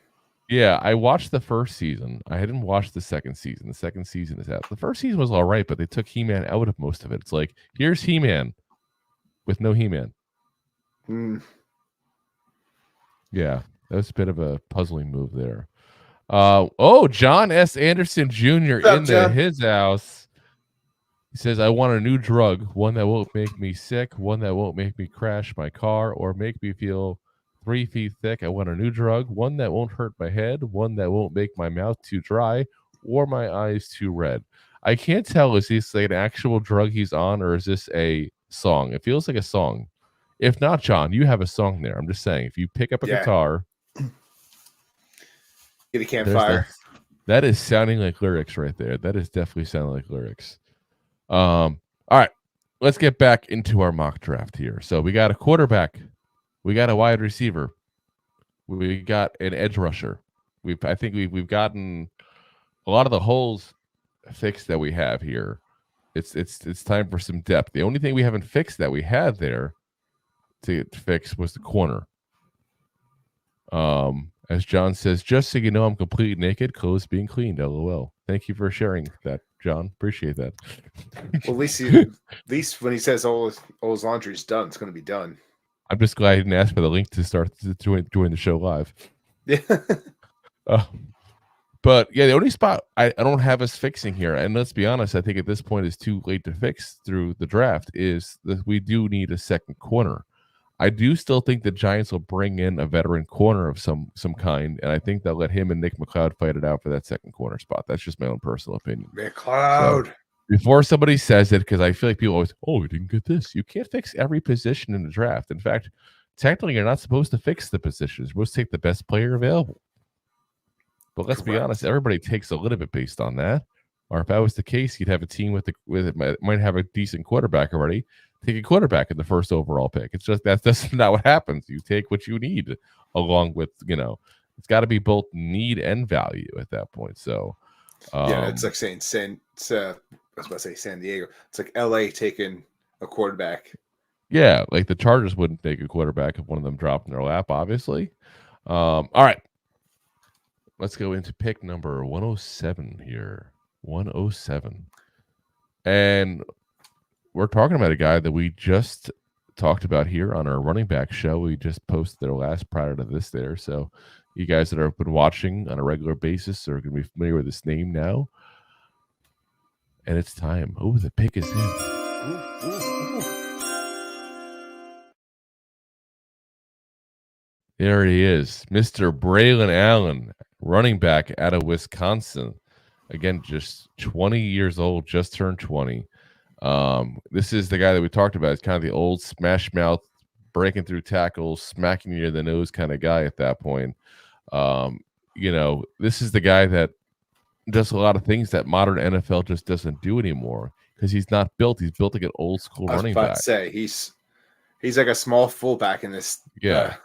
Yeah, I watched the first season. I hadn't watched the second season. The second season is out. The first season was all right, but they took He-Man out of most of it. It's like, here's He-Man with no He-Man. Yeah, that was a bit of a puzzling move there. John S. Anderson Jr. His house. He says, "I want a new drug, one that won't make me sick, one that won't make me crash my car or make me feel 3 feet thick. I want a new drug, one that won't hurt my head, one that won't make my mouth too dry or my eyes too red." I can't tell, is this like an actual drug he's on or is this a song? It feels like a song. If not, John, you have a song there. I'm just saying, if you pick up a guitar. Get a campfire. That is sounding like lyrics right there. That is definitely sounding like lyrics. All right, let's get back into our mock draft here. So we got a quarterback, we got a wide receiver, we got an edge rusher. I think we've gotten a lot of the holes fixed that we have here. It's time for some depth. The only thing we haven't fixed that we had there to fix was the corner. As John says, "Just so you know, I'm completely naked, clothes being cleaned." LOL. Thank you for sharing that, John. Appreciate that. Well, at least when he says all his laundry's done, it's going to be done. I'm just glad I didn't ask for the link to start doing the show live. Yeah. But yeah, the only spot I don't have us fixing here, and let's be honest, I think at this point it's too late to fix through the draft, is that we do need a second corner. I do still think the Giants will bring in a veteran corner of some kind, and I think they'll let him and Nick McLeod fight it out for that second corner spot. That's just my own personal opinion. McLeod. So, before somebody says it, because I feel like people always, we didn't get this. You can't fix every position in the draft. In fact, technically, you're not supposed to fix the position. You're supposed to take the best player available. But let's be honest, everybody takes a little bit based on that. Or if that was the case, you'd have a team with it might have a decent quarterback already. Take a quarterback in the first overall pick. It's just that's not what happens. You take what you need, along with it's got to be both need and value at that point. So it's like saying I was about to say San Diego. It's like LA taking a quarterback. Yeah, like the Chargers wouldn't take a quarterback if one of them dropped in their lap, obviously. All right, let's go into pick number 107 here. 107, and we're talking about a guy that we just talked about here on our running back show. We just posted their last prior to this there. So you guys that have been watching on a regular basis are going to be familiar with this name now. And it's time. Oh, the pick is in. There he is, Mr. Bralen Allen, running back out of Wisconsin. Again, just 20 years old, just turned 20. This is the guy that we talked about. It's kind of the old smash mouth, breaking through tackles, smacking you in the nose kind of guy at that point. This is the guy that does a lot of things that modern NFL just doesn't do anymore because he's not built. He's built like an old school running back. Say He's like a small fullback in this. Yeah.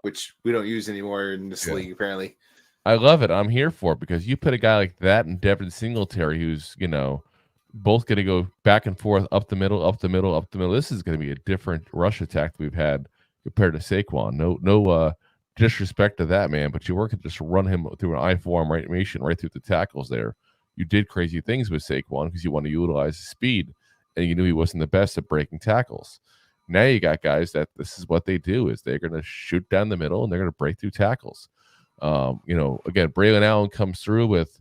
Which we don't use anymore in this league, apparently. I love it. I'm here for it because you put a guy like that and Devin Singletary, who's, both going to go back and forth up the middle, up the middle, up the middle. This is going to be a different rush attack that we've had compared to Saquon. No disrespect to that man, but you weren't going to just run him through an I-form right through the tackles there. You did crazy things with Saquon because you want to utilize his speed, and you knew he wasn't the best at breaking tackles. Now you got guys that this is what they do is they're going to shoot down the middle and they're going to break through tackles. Again, Bralen Allen comes through with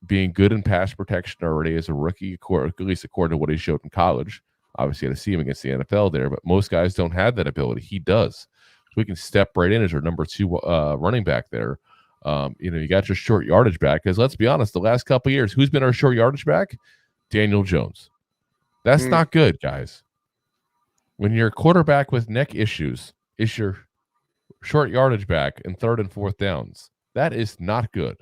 being good in pass protection already as a rookie, at least according to what he showed in college. Obviously, had to see him against the NFL there, but most guys don't have that ability. He does. So we can step right in as our number 2 running back there. You got your short yardage back because let's be honest, the last couple of years, who's been our short yardage back? Daniel Jones. That's not good, guys. When your quarterback with neck issues is your short yardage back in 3rd and 4th downs, that is not good.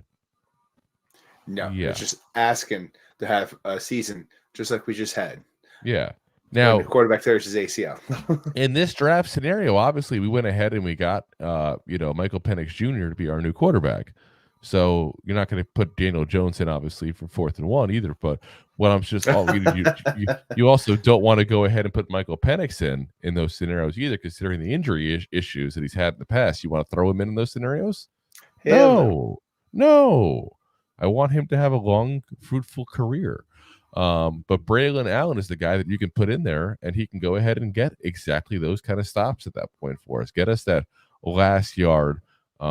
No, it's just asking to have a season just like we just had. Yeah. Now, when the quarterback tears his ACL. In this draft scenario, obviously, we went ahead and we got, Michael Penix Jr. to be our new quarterback. So you're not going to put Daniel Jones in, obviously, for 4th and 1 either. But what I'm just, you also don't want to go ahead and put Michael Penix in those scenarios either, considering the injury issues that he's had in the past. You want to throw him in those scenarios? No. I want him to have a long, fruitful career. But Bralen Allen is the guy that you can put in there, and he can go ahead and get exactly those kind of stops at that point for us. Get us that last yard. They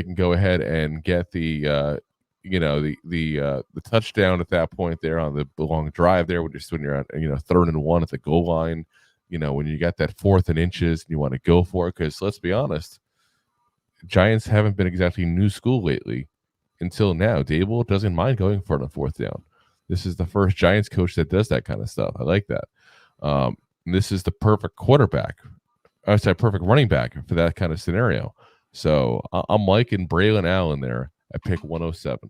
can go ahead and get the touchdown at that point there on the long drive there, when you're at 3rd and 1 at the goal line. When you got that 4th and inches and you want to go for it, because let's be honest, Giants haven't been exactly new school lately. Until now, Dable doesn't mind going for it on 4th down. This is the first Giants coach that does that kind of stuff. I like that. This is the perfect perfect running back for that kind of scenario. So I'm liking Bralen Allen there at pick 107.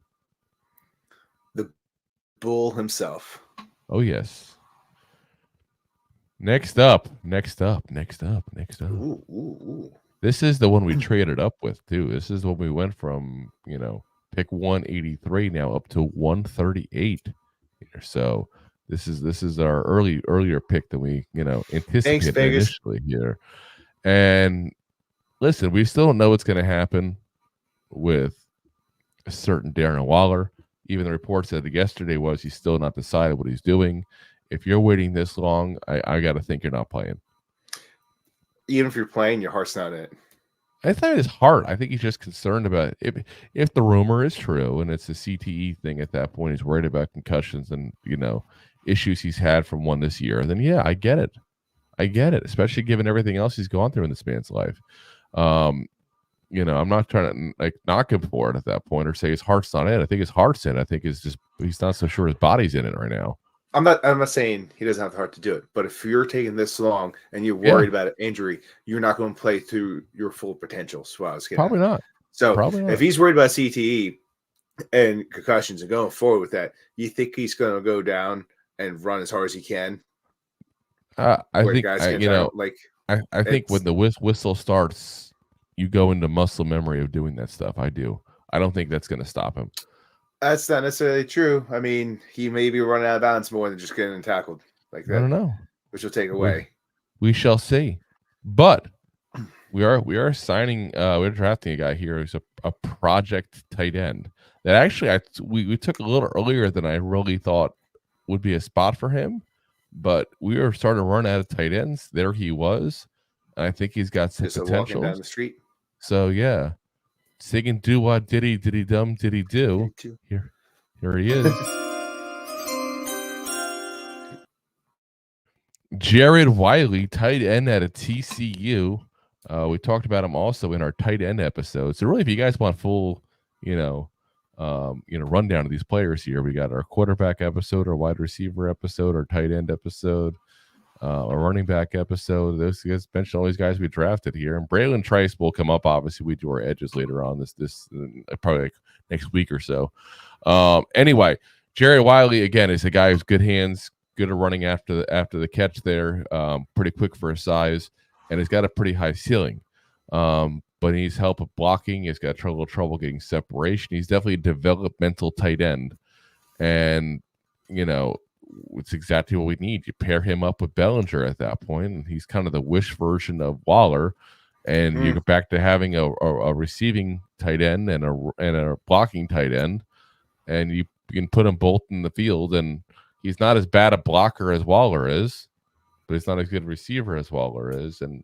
The bull himself. Oh, yes. Next up. Ooh. This is the one we traded up with, too. This is when we went from, pick 183 now up to 138 here. So this is our earlier pick than we anticipated initially here. And listen, we still don't know what's going to happen with a certain Darren Waller. Even the report said that yesterday was he's still not decided what he's doing. If you're waiting this long, I got to think you're not playing. Even if you're playing, your heart's not in it. I think his heart. I think he's just concerned about if the rumor is true and it's a CTE thing at that point. He's worried about concussions and issues he's had from one this year. Then I get it, especially given everything else he's gone through in this man's life. I'm not trying to knock him for it at that point or say his heart's not in. I think his heart's in. I think it's just he's not so sure his body's in it right now. I'm not saying he doesn't have the heart to do it, but if you're taking this long and you're worried about an injury, you're not going to play through your full potential. So I was probably not. So if he's worried about CTE and concussions and going forward with that, you think he's going to go down and run as hard as he can? I think I think when the whistle starts, you go into muscle memory of doing that stuff. I do. I don't think that's going to stop him. That's not necessarily true. I mean, he may be running out of bounds more than just getting tackled like that. I don't know. Which will take away. We shall see. But we are signing. We're drafting a guy here who's a project tight end that actually we took a little earlier than I really thought would be a spot for him. But we were starting to run out of tight ends. There he was. And I think he's got some potential. Walking down the street. So yeah. Singing do what diddy dum diddy do. Here he is. Jared Wiley, tight end at a TCU. We talked about him also in our tight end episode. So really, if you guys want full, rundown of these players here, we got our quarterback episode, our wide receiver episode, our tight end episode, our running back episode. Those guys mentioned all these guys we drafted here, and Bralen Trice will come up. Obviously, we do our edges later on this probably next week or so. Anyway, Jerry Wiley again is a guy who's good hands, good at running after the catch there, pretty quick for his size, and he's got a pretty high ceiling. But he needs help with blocking. He's got trouble getting separation. He's definitely a developmental tight end, and it's exactly what we need. You pair him up with Bellinger at that point, and he's kind of the wish version of Waller, and you go back to having a receiving tight end and a blocking tight end, and you can put them both in the field, and he's not as bad a blocker as Waller is, but he's not as good a receiver as Waller is, and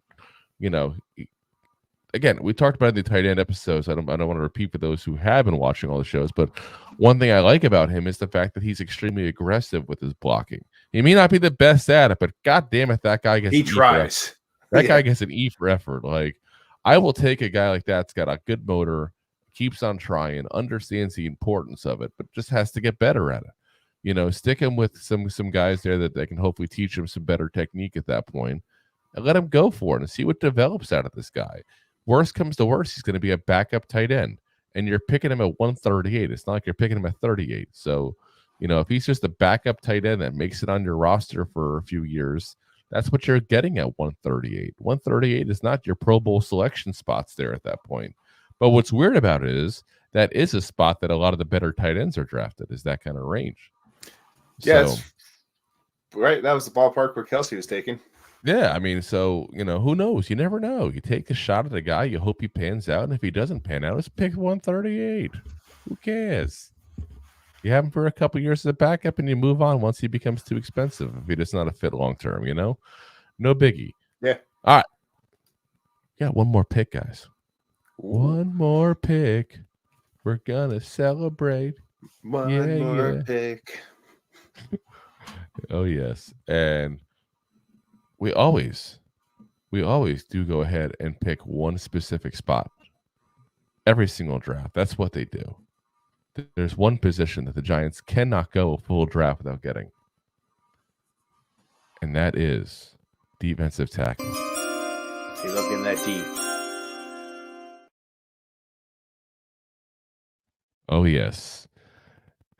again, we talked about the tight end episodes. I don't want to repeat for those who have been watching all the shows, but one thing I like about him is the fact that he's extremely aggressive with his blocking. He may not be the best at it, but god damn it, that guy gets he tries. That guy gets an E for effort. Like, I will take a guy like that's got a good motor, keeps on trying, understands the importance of it, but just has to get better at it. Stick him with some guys there that can hopefully teach him some better technique at that point, and let him go for it and see what develops out of this guy. Worst comes to worst, he's going to be a backup tight end, and you're picking him at 138. It's not like you're picking him at 38. So, if he's just a backup tight end that makes it on your roster for a few years, that's what you're getting at 138. 138 is not your Pro Bowl selection spots there at that point. But what's weird about it is that is a spot that a lot of the better tight ends are drafted, is that kind of range. Yes. So, right. That was the ballpark where Kelsey was taken. Yeah, I mean, so, who knows? You never know. You take a shot at a guy, you hope he pans out, and if he doesn't pan out, let's pick 138. Who cares? You have him for a couple years as a backup, and you move on once he becomes too expensive, if he does not fit long-term, No biggie. Yeah. All right. Got one more pick, guys. One more pick. We're going to celebrate. One more pick. Oh, yes. And we always do go ahead and pick one specific spot. Every single draft. That's what they do. There's one position that the Giants cannot go a full draft without getting. And that is defensive tackle. You're looking that deep. Oh, yes.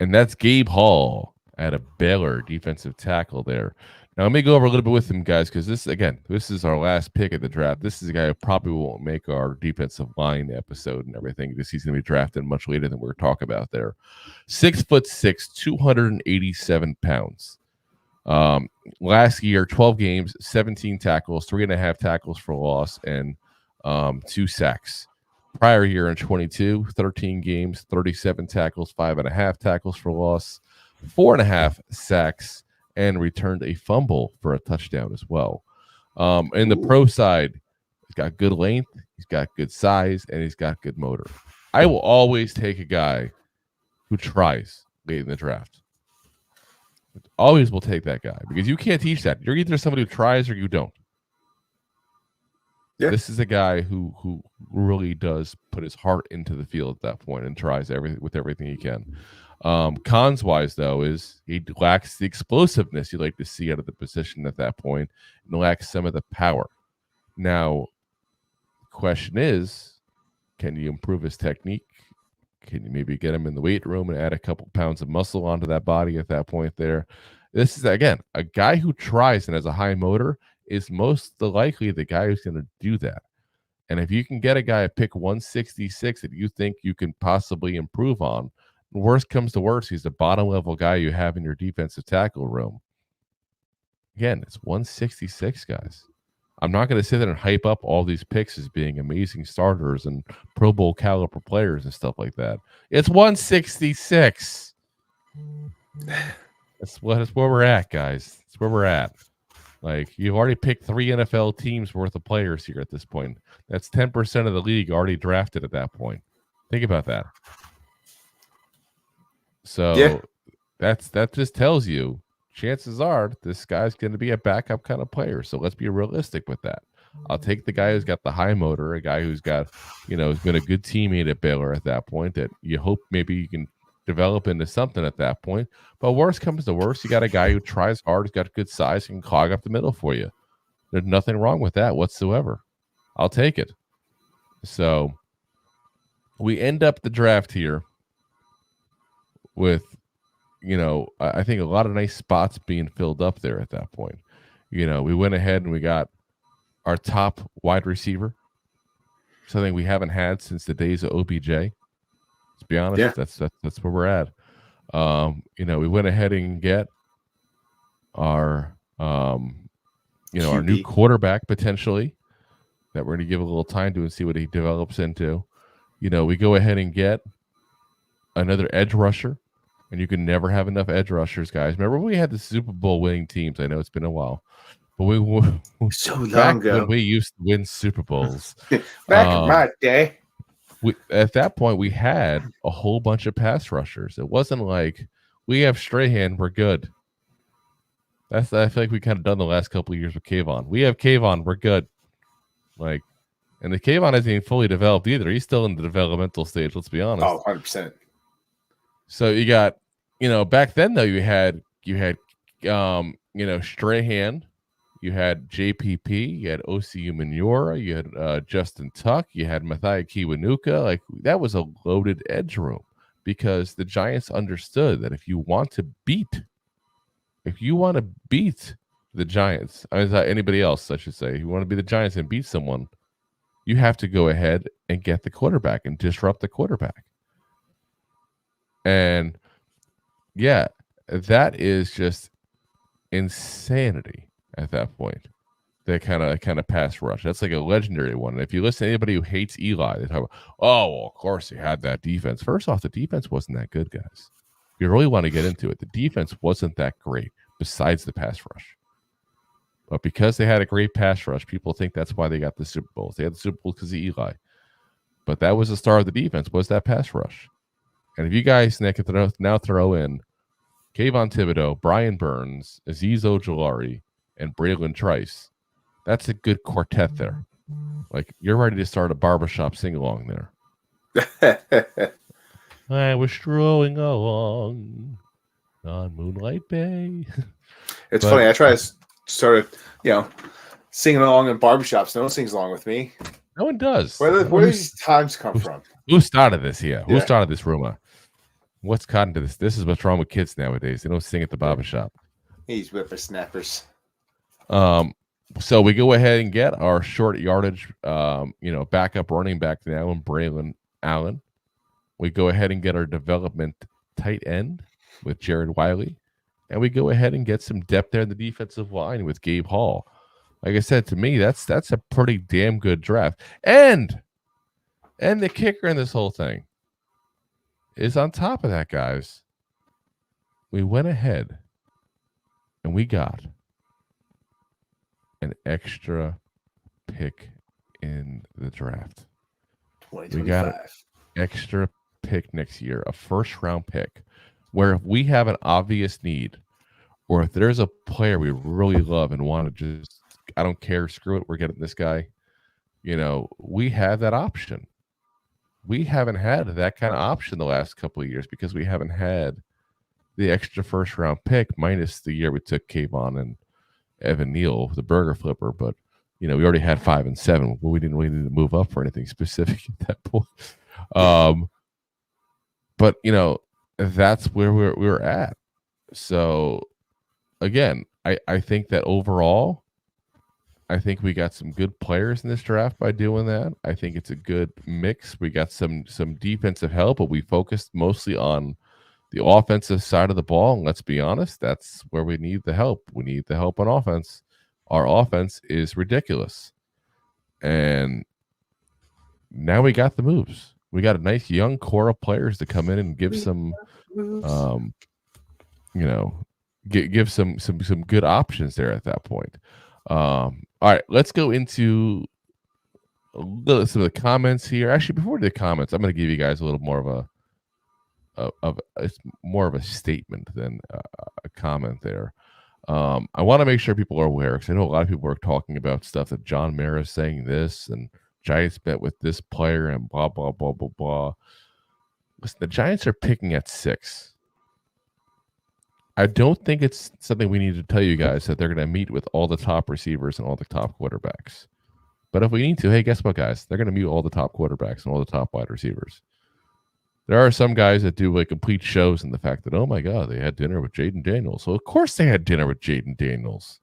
And that's Gabe Hall at a Baylor defensive tackle there. Now, let me go over a little bit with him, guys, because this is our last pick of the draft. This is a guy who probably won't make our defensive line episode and everything, because he's going to be drafted much later than we're talking about there. 6'6", 287 pounds. Last year, 12 games, 17 tackles, 3.5 tackles for loss, and 2 sacks. Prior year in 22, 13 games, 37 tackles, 5.5 tackles for loss, 4.5 sacks, and returned a fumble for a touchdown as well. In the pro side, he's got good length, he's got good size, and he's got good motor. I will always take a guy who tries late in the draft. Always will take that guy, because you can't teach that. You're either somebody who tries or you don't. Yeah. This is a guy who really does put his heart into the field at that point and tries everything he can. Cons wise, though, is he lacks the explosiveness you like to see out of the position at that point, and lacks some of the power. Now, the question is, can you improve his technique? Can you maybe get him in the weight room and add a couple pounds of muscle onto that body at that point there? This is, again, a guy who tries and has a high motor is most likely the guy who's going to do that. And if you can get a guy at pick 166 that you think you can possibly improve on, worst comes to worst, he's the bottom level guy you have in your defensive tackle room. Again, it's 166, guys. I'm not going to sit there and hype up all these picks as being amazing starters and Pro Bowl caliber players and stuff like that. It's 166. That's where we're at, guys. That's where we're at. Like, you've already picked 3 NFL teams worth of players here at this point. That's 10% of the league already drafted at that point. Think about that. So yeah. That just tells you, chances are this guy's going to be a backup kind of player. So let's be realistic with that. I'll take the guy who's got the high motor, a guy who's got, has been a good teammate at Baylor at that point, that you hope maybe you can develop into something at that point. But worst comes to worst, you got a guy who tries hard, who's got good size, and can clog up the middle for you. There's nothing wrong with that whatsoever. I'll take it. So we end up the draft here with I think a lot of nice spots being filled up there at that point. We went ahead and we got our top wide receiver, something we haven't had since the days of OBJ. Let's be honest, Yeah. that's where we're at. We went ahead and get our our new QB. quarterback potentially that we're going to give a little time to and see what he develops into. We go ahead and get another edge rusher, and you can never have enough edge rushers, guys. Remember when we had the Super Bowl winning teams? I know it's been a while, but So long back ago. when we used to win Super Bowls, Back in my day. at that point we had a whole bunch of pass rushers. It wasn't like we have Strahan, we're good. I feel like we kind of done the last couple of years with Kayvon. We have Kayvon, we're good. And the Kayvon hasn't even fully developed either. He's still in the developmental stage, let's be honest. Oh, 100%. So you got, back then though, you had Strahan, you had JPP, you had OCU Manura, you had Justin Tuck, you had Mathia Kiwanuka. Like, that was a loaded edge room because the Giants understood that if you want to beat the Giants, anybody else, I should say, if you want to be the Giants and beat someone, you have to go ahead and get the quarterback and disrupt the quarterback. And yeah, that is just insanity at that point. That kind of pass rush. That's like a legendary one. And if you listen to anybody who hates Eli, they talk about, oh, well, of course he had that defense. First off, the defense wasn't that good, guys. If you really want to get into it, the defense wasn't that great besides the pass rush. But because they had a great pass rush, people think that's why they got the Super Bowls. They had the Super Bowls because of Eli. But that was the star of the defense, was that pass rush. And if you guys now throw in Kayvon Thibodeau, Brian Burns, Azeez Ojulari, and Bralen Trice, that's a good quartet there. Like, you're ready to start a barbershop sing-along there. I was strolling along on Moonlight Bay. It's funny. I try to sort of, singing along in barbershops. No one sings along with me. No one does. Where do these times come from? Who started this here? Yeah. Who started this rumor? What's caught into this? This is what's wrong with kids nowadays. They don't sing at the barbershop. These whippersnappers. So we go ahead and get our short yardage, backup running back now in Braylon Allen. We go ahead and get our development tight end with Jared Wiley. And we go ahead and get some depth there in the defensive line with Gabe Hall. Like I said, to me, that's a pretty damn good draft. And the kicker in this whole thing is on top of that, guys. We went ahead and we got an extra pick in the draft. 2025. We got an extra pick next year, a first-round pick, where if we have an obvious need, or if there's a player we really love and want to just, I don't care, screw it, we're getting this guy, we have that option. We haven't had that kind of option the last couple of years because we haven't had the extra first-round pick, minus the year we took Kayvon and Evan Neal, the burger flipper. But, we already had 5 and 7. Well, we didn't really need to move up for anything specific at that point. But, that's where we were at. So, again, I think that overall, I think we got some good players in this draft by doing that. I think it's a good mix. We got some defensive help, but we focused mostly on the offensive side of the ball. And let's be honest, that's where we need the help. We need the help on offense. Our offense is ridiculous. And now we got the moves. We got a nice young core of players to come in and give some, give some good options there at that point. All right, let's go into some of the comments here. Actually, before the comments, I'm going to give you guys a little more of it's more of a statement than a comment there. I want to make sure people are aware, because I know a lot of people are talking about stuff that John Mara is saying this and Giants bet with this player and blah, blah, blah, blah, blah. Listen, the Giants are picking at 6. I don't think it's something we need to tell you guys that they're going to meet with all the top receivers and all the top quarterbacks. But if we need to, hey, guess what, guys? They're going to meet all the top quarterbacks and all the top wide receivers. There are some guys that do like complete shows in the fact that, oh my God, they had dinner with Jaden Daniels. So of course they had dinner with Jaden Daniels.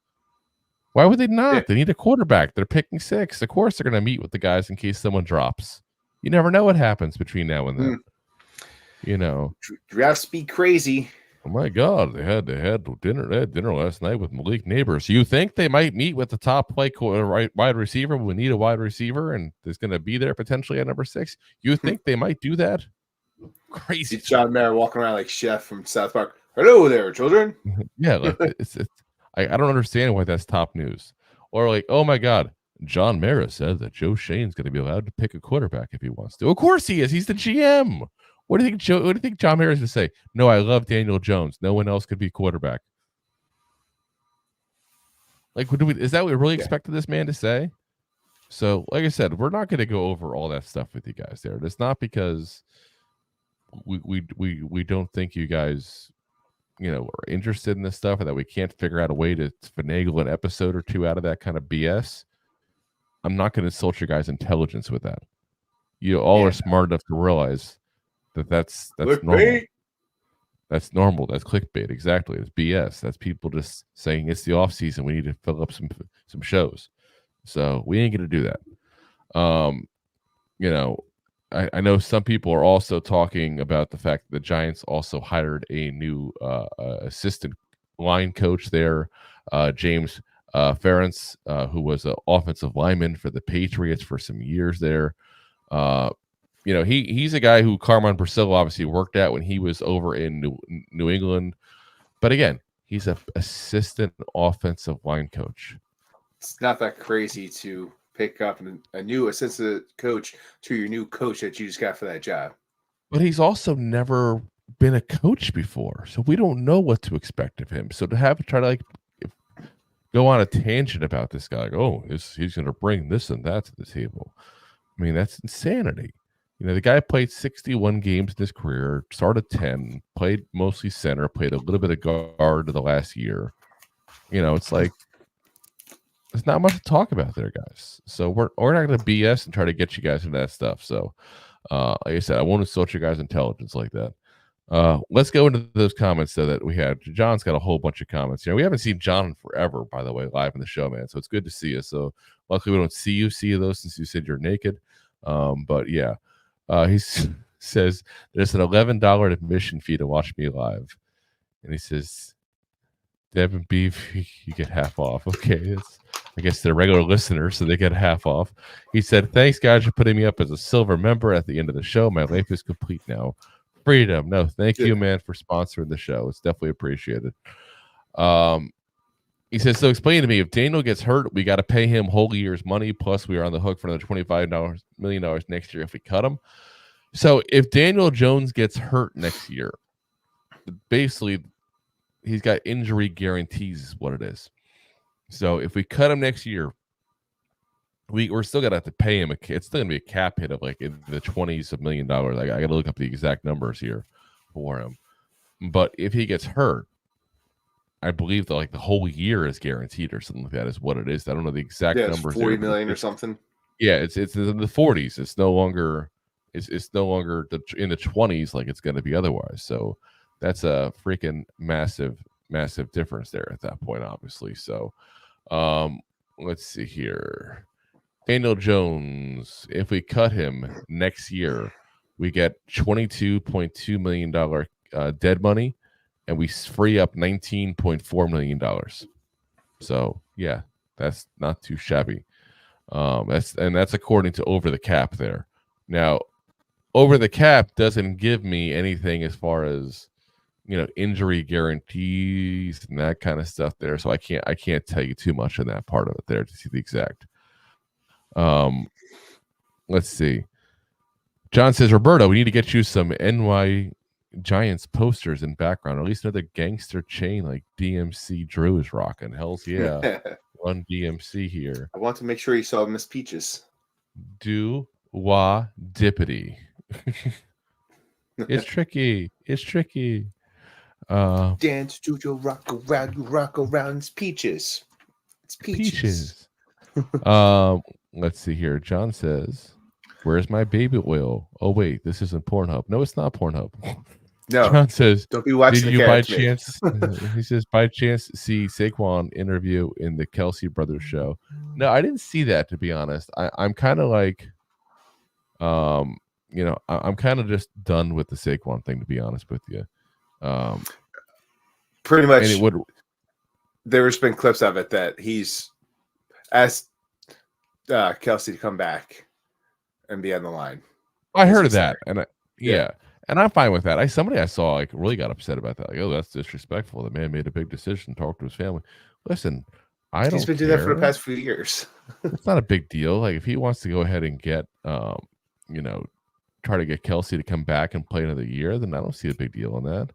Why would they not? Yeah. They need a quarterback. They're picking 6. Of course they're going to meet with the guys in case someone drops. You never know what happens between now and then. You know, Drafts be crazy. oh my God, they had dinner last night with Malik Neighbors. You think they might meet with the top wide receiver? We need a wide receiver, and there's going to be there potentially at number 6. You think they might do that? Crazy. See John Mayer walking around like Chef from South Park. Hello there, children. Yeah, like I don't understand why that's top news. Or like, oh my God, John Mara said that Joe Shane's going to be allowed to pick a quarterback if he wants to. Of course he is. He's the GM. What do you think John Mara is going to say? No, I love Daniel Jones. No one else could be quarterback. Like, is that what we really expected this man to say? So, like I said, we're not going to go over all that stuff with you guys there. It's not because we don't think you guys, are interested in this stuff, or that we can't figure out a way to finagle an episode or 2 out of that kind of BS. I'm not going to insult your guys' intelligence with that. You all are smart enough to realize that's normal. That's normal. That's clickbait. Exactly. It's BS. That's people just saying it's the off season. We need to fill up some shows. So we ain't going to do that. I know some people are also talking about the fact that the Giants also hired a new assistant line coach there, James Ferentz, who was an offensive lineman for the Patriots for some years there. He's a guy who Carmine Brasillo obviously worked at when he was over in New England. But again, he's an assistant offensive line coach. It's not that crazy to pick up a new assistant coach to your new coach that you just got for that job. But he's also never been a coach before, so we don't know what to expect of him. So to try to go on a tangent about this guy, like, oh, he's going to bring this and that to the table. I mean, that's insanity. The guy played 61 games in his career, started 10, played mostly center, played a little bit of guard the last year. It's like, there's not much to talk about there, guys. So we're not going to BS and try to get you guys into that stuff. So, like I said, I won't insult your guys' intelligence like that. Let's go into those comments that we had. John's got a whole bunch of comments. We haven't seen John in forever, by the way, live in the show, man. So it's good to see you. So luckily we don't see you those since you said you're naked. But yeah, he says there's an $11 admission fee to watch me live, and he says, Devin Beef, you get half off. Okay, I guess they're regular listeners, so they get half off. He said, thanks, guys, for putting me up as a silver member at the end of the show. My life is complete now. Freedom. No, thank you, man, for sponsoring the show. It's definitely appreciated. He says, so explain to me, if Daniel gets hurt, we got to pay him whole year's money, plus we are on the hook for another $25 million next year if we cut him. So if Daniel Jones gets hurt next year, basically he's got injury guarantees is what it is. So if we cut him next year, we're still going to have to pay him. It's still going to be a cap hit of like in the 20s of $1 million. I got to look up the exact numbers here for him. But if he gets hurt, I believe that like the whole year is guaranteed or something like that is what it is. I don't know the exact numbers. 40 million or something. Yeah, it's in the 40s. It's no longer in the 20s like it's going to be otherwise. So that's a freaking massive difference there at that point, obviously. So let's see here. Daniel Jones, if we cut him next year, we get $22.2 million dead money, and we free up $19.4 million. So yeah, that's not too shabby. That's according to over the cap there. Now, over the cap doesn't give me anything as far as injury guarantees and that kind of stuff there. So I can't tell you too much on that part of it there to see the exact. Let's see. John says, Roberto, we need to get you some NY Giants posters in background, or at least another gangster chain like DMC Drew is rocking. Hell's yeah. Run DMC here. I want to make sure you saw Miss Peaches. Do wah dippity. It's tricky. Dance to your rock around. It's Peaches. It's Peaches. Let's see here. John says, Where's my baby oil? Oh wait, this isn't Pornhub. No, it's not Pornhub. No, John says, don't be watching did the you by carrots, mate. chance? He says, by chance, see Saquon interview in the Kelsey Brothers show? No, I didn't see that, to be honest. I'm kind of like, I'm kind of just done with the Saquon thing, to be honest with you. Pretty much, and it would. There's been clips of it that he's asked Kelsey to come back and be on the line. I heard of that, and yeah, and I'm fine with that. Somebody I saw like really got upset about that. Like, oh, that's disrespectful. The man made a big decision, talked to his family. Listen, He's been doing that for the past few years. It's not a big deal. Like if he wants to go ahead and get, try to get Kelsey to come back and play another year, then I don't see a big deal in that.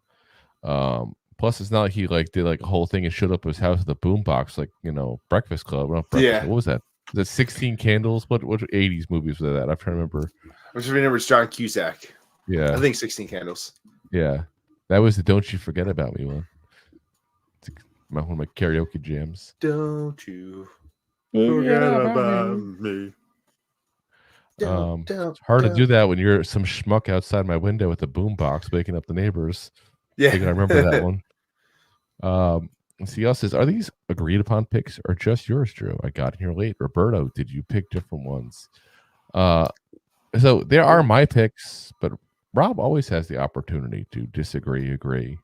Plus, it's not like he like did like a whole thing and showed up at his house with a boombox, like Breakfast Club. Yeah. What was that? The 16 Candles. What 80s movies was that? I'm trying to remember. I just remember it's John Cusack. Yeah, I think 16 Candles. Yeah, that was the "Don't You Forget About Me" one. It's one of my karaoke jams. Don't you forget about me. It's hard to do that when you're some schmuck outside my window with a boombox waking up the neighbors. Yeah, I think I remember that one. See, else says, are these agreed upon picks or just yours, Drew? I got here late. Roberto, did you pick different ones? So there are my picks, but Rob always has the opportunity to disagree, agree.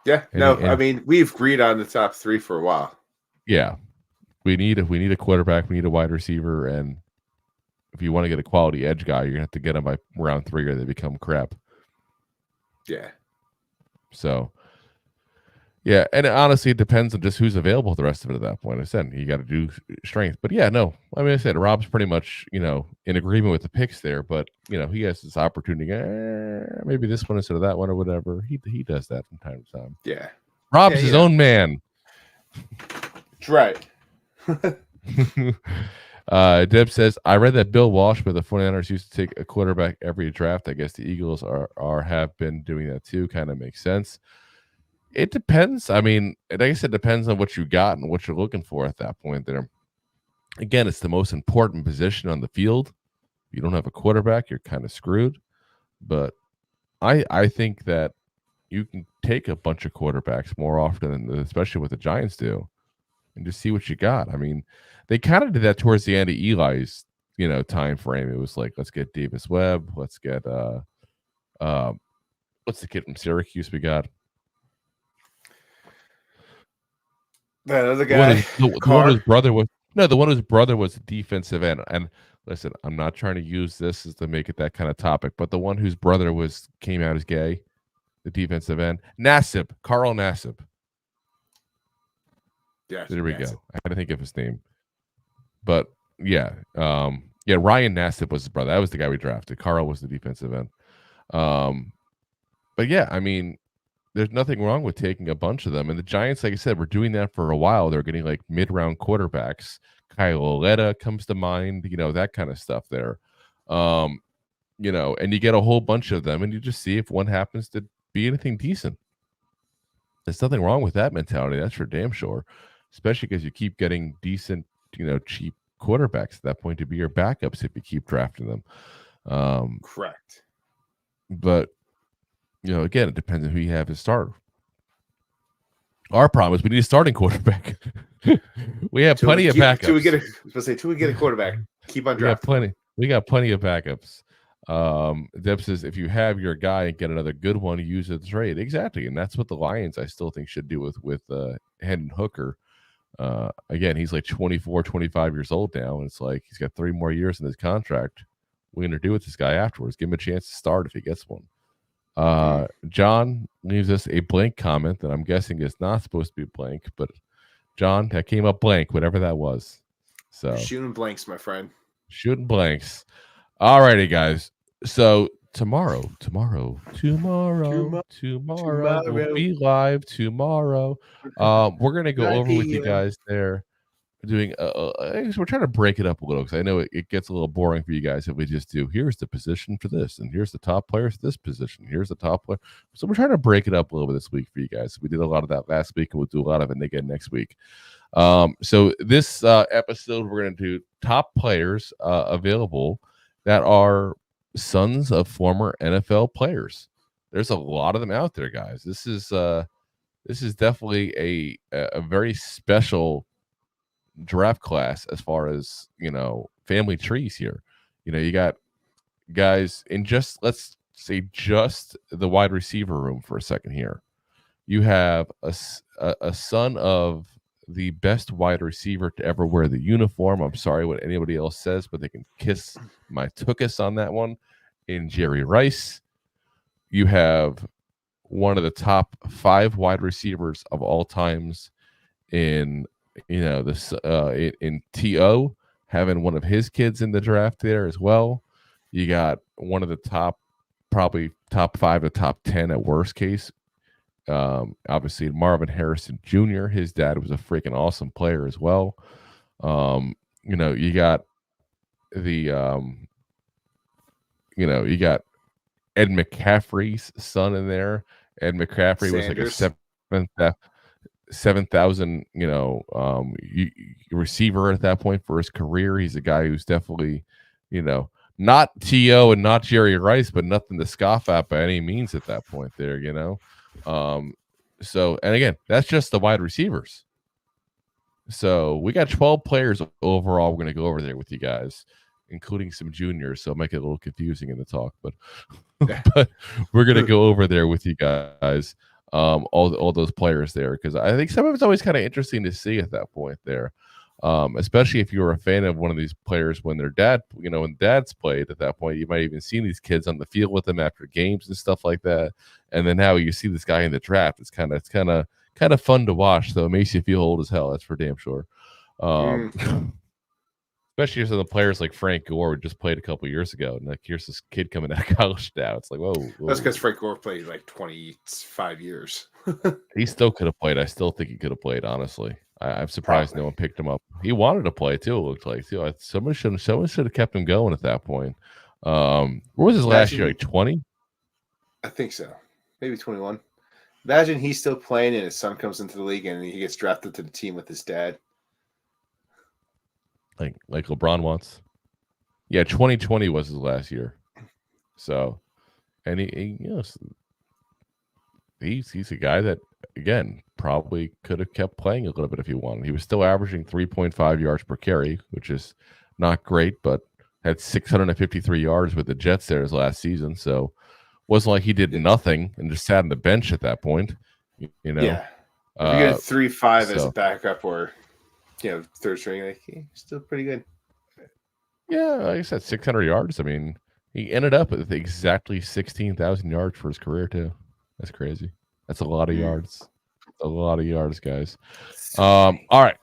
Yeah, I mean, we've agreed on the top three for a while. Yeah, we need a quarterback, we need a wide receiver, and if you want to get a quality edge guy, you're gonna have to get them by round 3 or they become crap. Yeah. So, yeah, and honestly, it depends on just who's available the rest of it at that point. I said you got to do strength, but yeah, no. I mean, I said Rob's pretty much in agreement with the picks there, but he has this opportunity. Maybe this one instead of that one or whatever. He does that from time to time. Yeah, Rob's his own man. That's right. Deb says, I read that Bill Walsh, but the 49ers used to take a quarterback every draft. I guess the Eagles have been doing that too. Kind of makes sense. It depends. I mean, like I said, it depends on what you got and what you're looking for at that point there. Again, it's the most important position on the field. If you don't have a quarterback, you're kind of screwed. But I think that you can take a bunch of quarterbacks more often, than, especially what the Giants do, and just see what you got. I mean, they kind of did that towards the end of Eli's, time frame. It was like, let's get Davis Webb. Let's get what's the kid from Syracuse we got? That other guy. The one whose brother was the defensive end. And listen, I'm not trying to use this as to make it that kind of topic, but the one whose brother came out as gay, the defensive end, Carl Nassib. Yeah, there we go. I had to think of his name. But yeah, Ryan Nassib was his brother. That was the guy we drafted. Carl was the defensive end. But yeah, I mean, there's nothing wrong with taking a bunch of them. And the Giants, like I said, were doing that for a while. They're getting like mid-round quarterbacks. Kyle Oletta comes to mind, that kind of stuff there. And you get a whole bunch of them, and you just see if one happens to be anything decent. There's nothing wrong with that mentality. That's for damn sure. Especially because you keep getting decent, cheap quarterbacks at that point to be your backups if you keep drafting them. Correct. But, again, it depends on who you have as starter. Our problem is we need a starting quarterback. We have plenty of backups. Till we get a quarterback, keep on drafting. We got plenty of backups. Deb says, if you have your guy and get another good one, use it to trade. Exactly. And that's what the Lions, I still think, should do with Hendon Hooker. Again, he's like 24, 25 years old now. And it's like he's got 3 more years in his contract. What are we going to do with this guy afterwards? Give him a chance to start if he gets one. John leaves us a blank comment that I'm guessing is not supposed to be blank. But, John, that came up blank, whatever that was. So shooting blanks, my friend. Shooting blanks. All righty, guys. So tomorrow, we'll be live tomorrow. We're gonna go over with you guys there. Doing we're trying to break it up a little because I know it gets a little boring for you guys if we just do here's the position for this and here's the top players for this position. Here's the top player. So we're trying to break it up a little bit this week for you guys. We did a lot of that last week and we'll do a lot of it again next week. So this episode, we're going to do top players available that are sons of former NFL players. There's a lot of them out there, guys. This is definitely a very special draft class as far as family trees here. You got guys in let's say just the wide receiver room for a second here. You have a son of the best wide receiver to ever wear the uniform. I'm sorry what anybody else says, but they can kiss my tuchus on that one. In Jerry Rice, you have one of the top 5 wide receivers of all times in in T.O. having one of his kids in the draft there as well. You got one of the probably top 5 to top 10 at worst case. Obviously Marvin Harrison Jr., his dad was a freaking awesome player as well. You got you got Ed McCaffrey's son in there. Ed McCaffrey was like a 7,000 receiver at that point for his career. He's a guy who's definitely not T.O. and not Jerry Rice, but nothing to scoff at by any means at that point there. So, and again, that's just the wide receivers. So we got 12 players overall. We're going to go over there with you guys, including some juniors. So it might get a little confusing in the talk, but but we're going to go over there with you guys. All those players there, because I think some of it's always kind of interesting to see at that point there, especially if you were a fan of one of these players when their dad, when dads played at that point. You might even see these kids on the field with them after games and stuff like that, and then now you see this guy in the draft. It's kind of fun to watch, though. It makes you feel old as hell. That's for damn sure. Especially some of the players like Frank Gore, who just played a couple years ago, and like here's this kid coming out of college now. It's like, whoa. That's because Frank Gore played like 25 years. He still could have played. I still think he could have played. Honestly, I'm surprised no one picked him up. He wanted to play too. It looked like too. Someone should have kept him going at that point. What was his last year? Like 20? I think so. Maybe 21. Imagine he's still playing and his son comes into the league and he gets drafted to the team with his dad. Like LeBron wants. Yeah, 2020 was his last year. So, and he's a guy that, again, probably could have kept playing a little bit if he wanted. He was still averaging 3.5 yards per carry, which is not great, but had 653 yards with the Jets there his last season. So wasn't like he did nothing and just sat on the bench at that point. Yeah. If you get a 3.5 as a backup or third string, he's still pretty good. Yeah, like I said, 600 yards. I mean, he ended up with exactly 16,000 yards for his career too. That's crazy. That's a lot of yards. A lot of yards, guys. All right.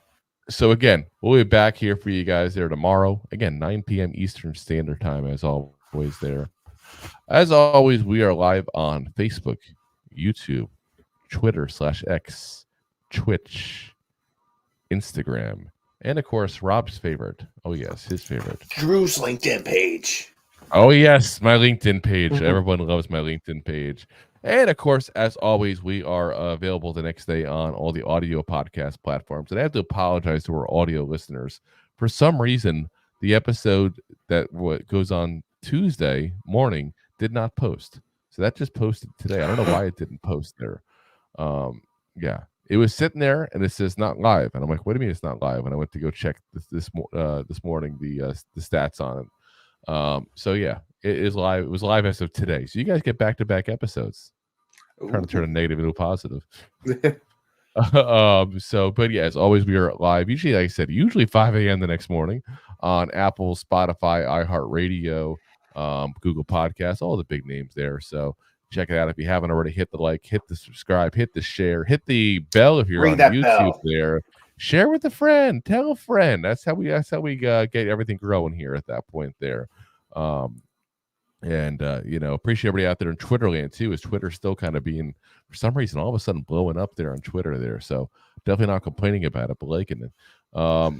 So again, we'll be back here for you guys there tomorrow. Again, 9 p.m. Eastern Standard Time, as always there. As always, we are live on Facebook, YouTube, Twitter/X, Twitch, Instagram, and of course, Rob's favorite. Oh, yes, his favorite. Drew's LinkedIn page. Oh, yes, my LinkedIn page. Everyone loves my LinkedIn page. And of course, as always, we are available the next day on all the audio podcast platforms. And I have to apologize to our audio listeners. For some reason, the episode that goes on Tuesday morning did not post. So that just posted today. I don't know why it didn't post there. Yeah. It was sitting there and it says not live, and I'm like, "What do you mean it's not live?" And I went to go check this morning the stats on it. So yeah, it is live. It was live as of today. So you guys get back-to-back episodes. Trying to turn a negative into a positive. But yeah, as always, we are live. Usually, like I said, 5 a.m. the next morning on Apple, Spotify, iHeartRadio, Google Podcasts, all the big names there. So check it out. If you haven't already, hit the like, hit the subscribe, hit the share, hit the bell if you're Ring on that YouTube bell. there. Share with a friend, tell a friend. That's how we get everything growing here at that point there. Appreciate everybody out there in Twitter land too. Is Twitter still kind of being, for some reason, all of a sudden blowing up there on Twitter there? So definitely not complaining about it, but liking it.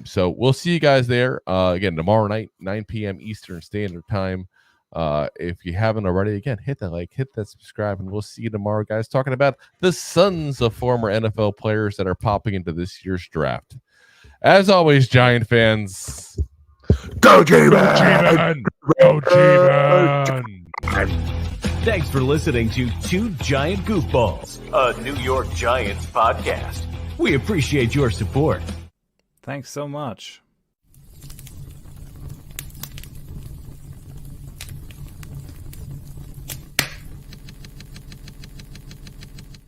So we'll see you guys there again tomorrow night, 9 p.m. Eastern Standard Time. If you haven't already, again, hit that like, hit that subscribe, and we'll see you tomorrow, guys, talking about the sons of former NFL players that are popping into this year's draft. As always, Giant fans, Go G-Man! Go G-Man! Thanks for listening to Two Giant Goofballs, a New York Giants podcast. We appreciate your support. Thanks so much.